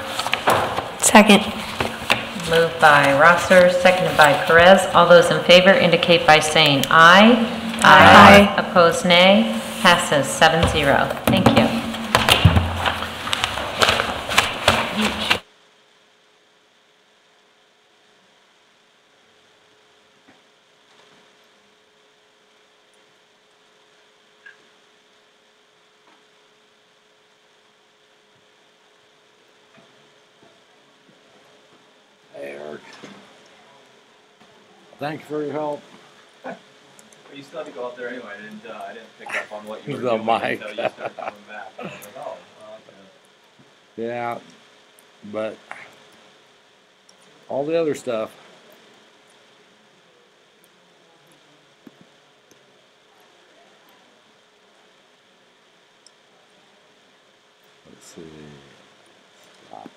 Second. Moved by Rosser, seconded by Perez. All those in favor indicate by saying aye. Aye. Opposed, nay. Passes 7-0. Thank you. Hey, Eric. Thank you for your help. Well, you still had to go up there anyway. I didn't pick up on what you were The doing mic. until you started coming back. I was like, oh, well, okay. Yeah, but all the other stuff. Let's see. Stop.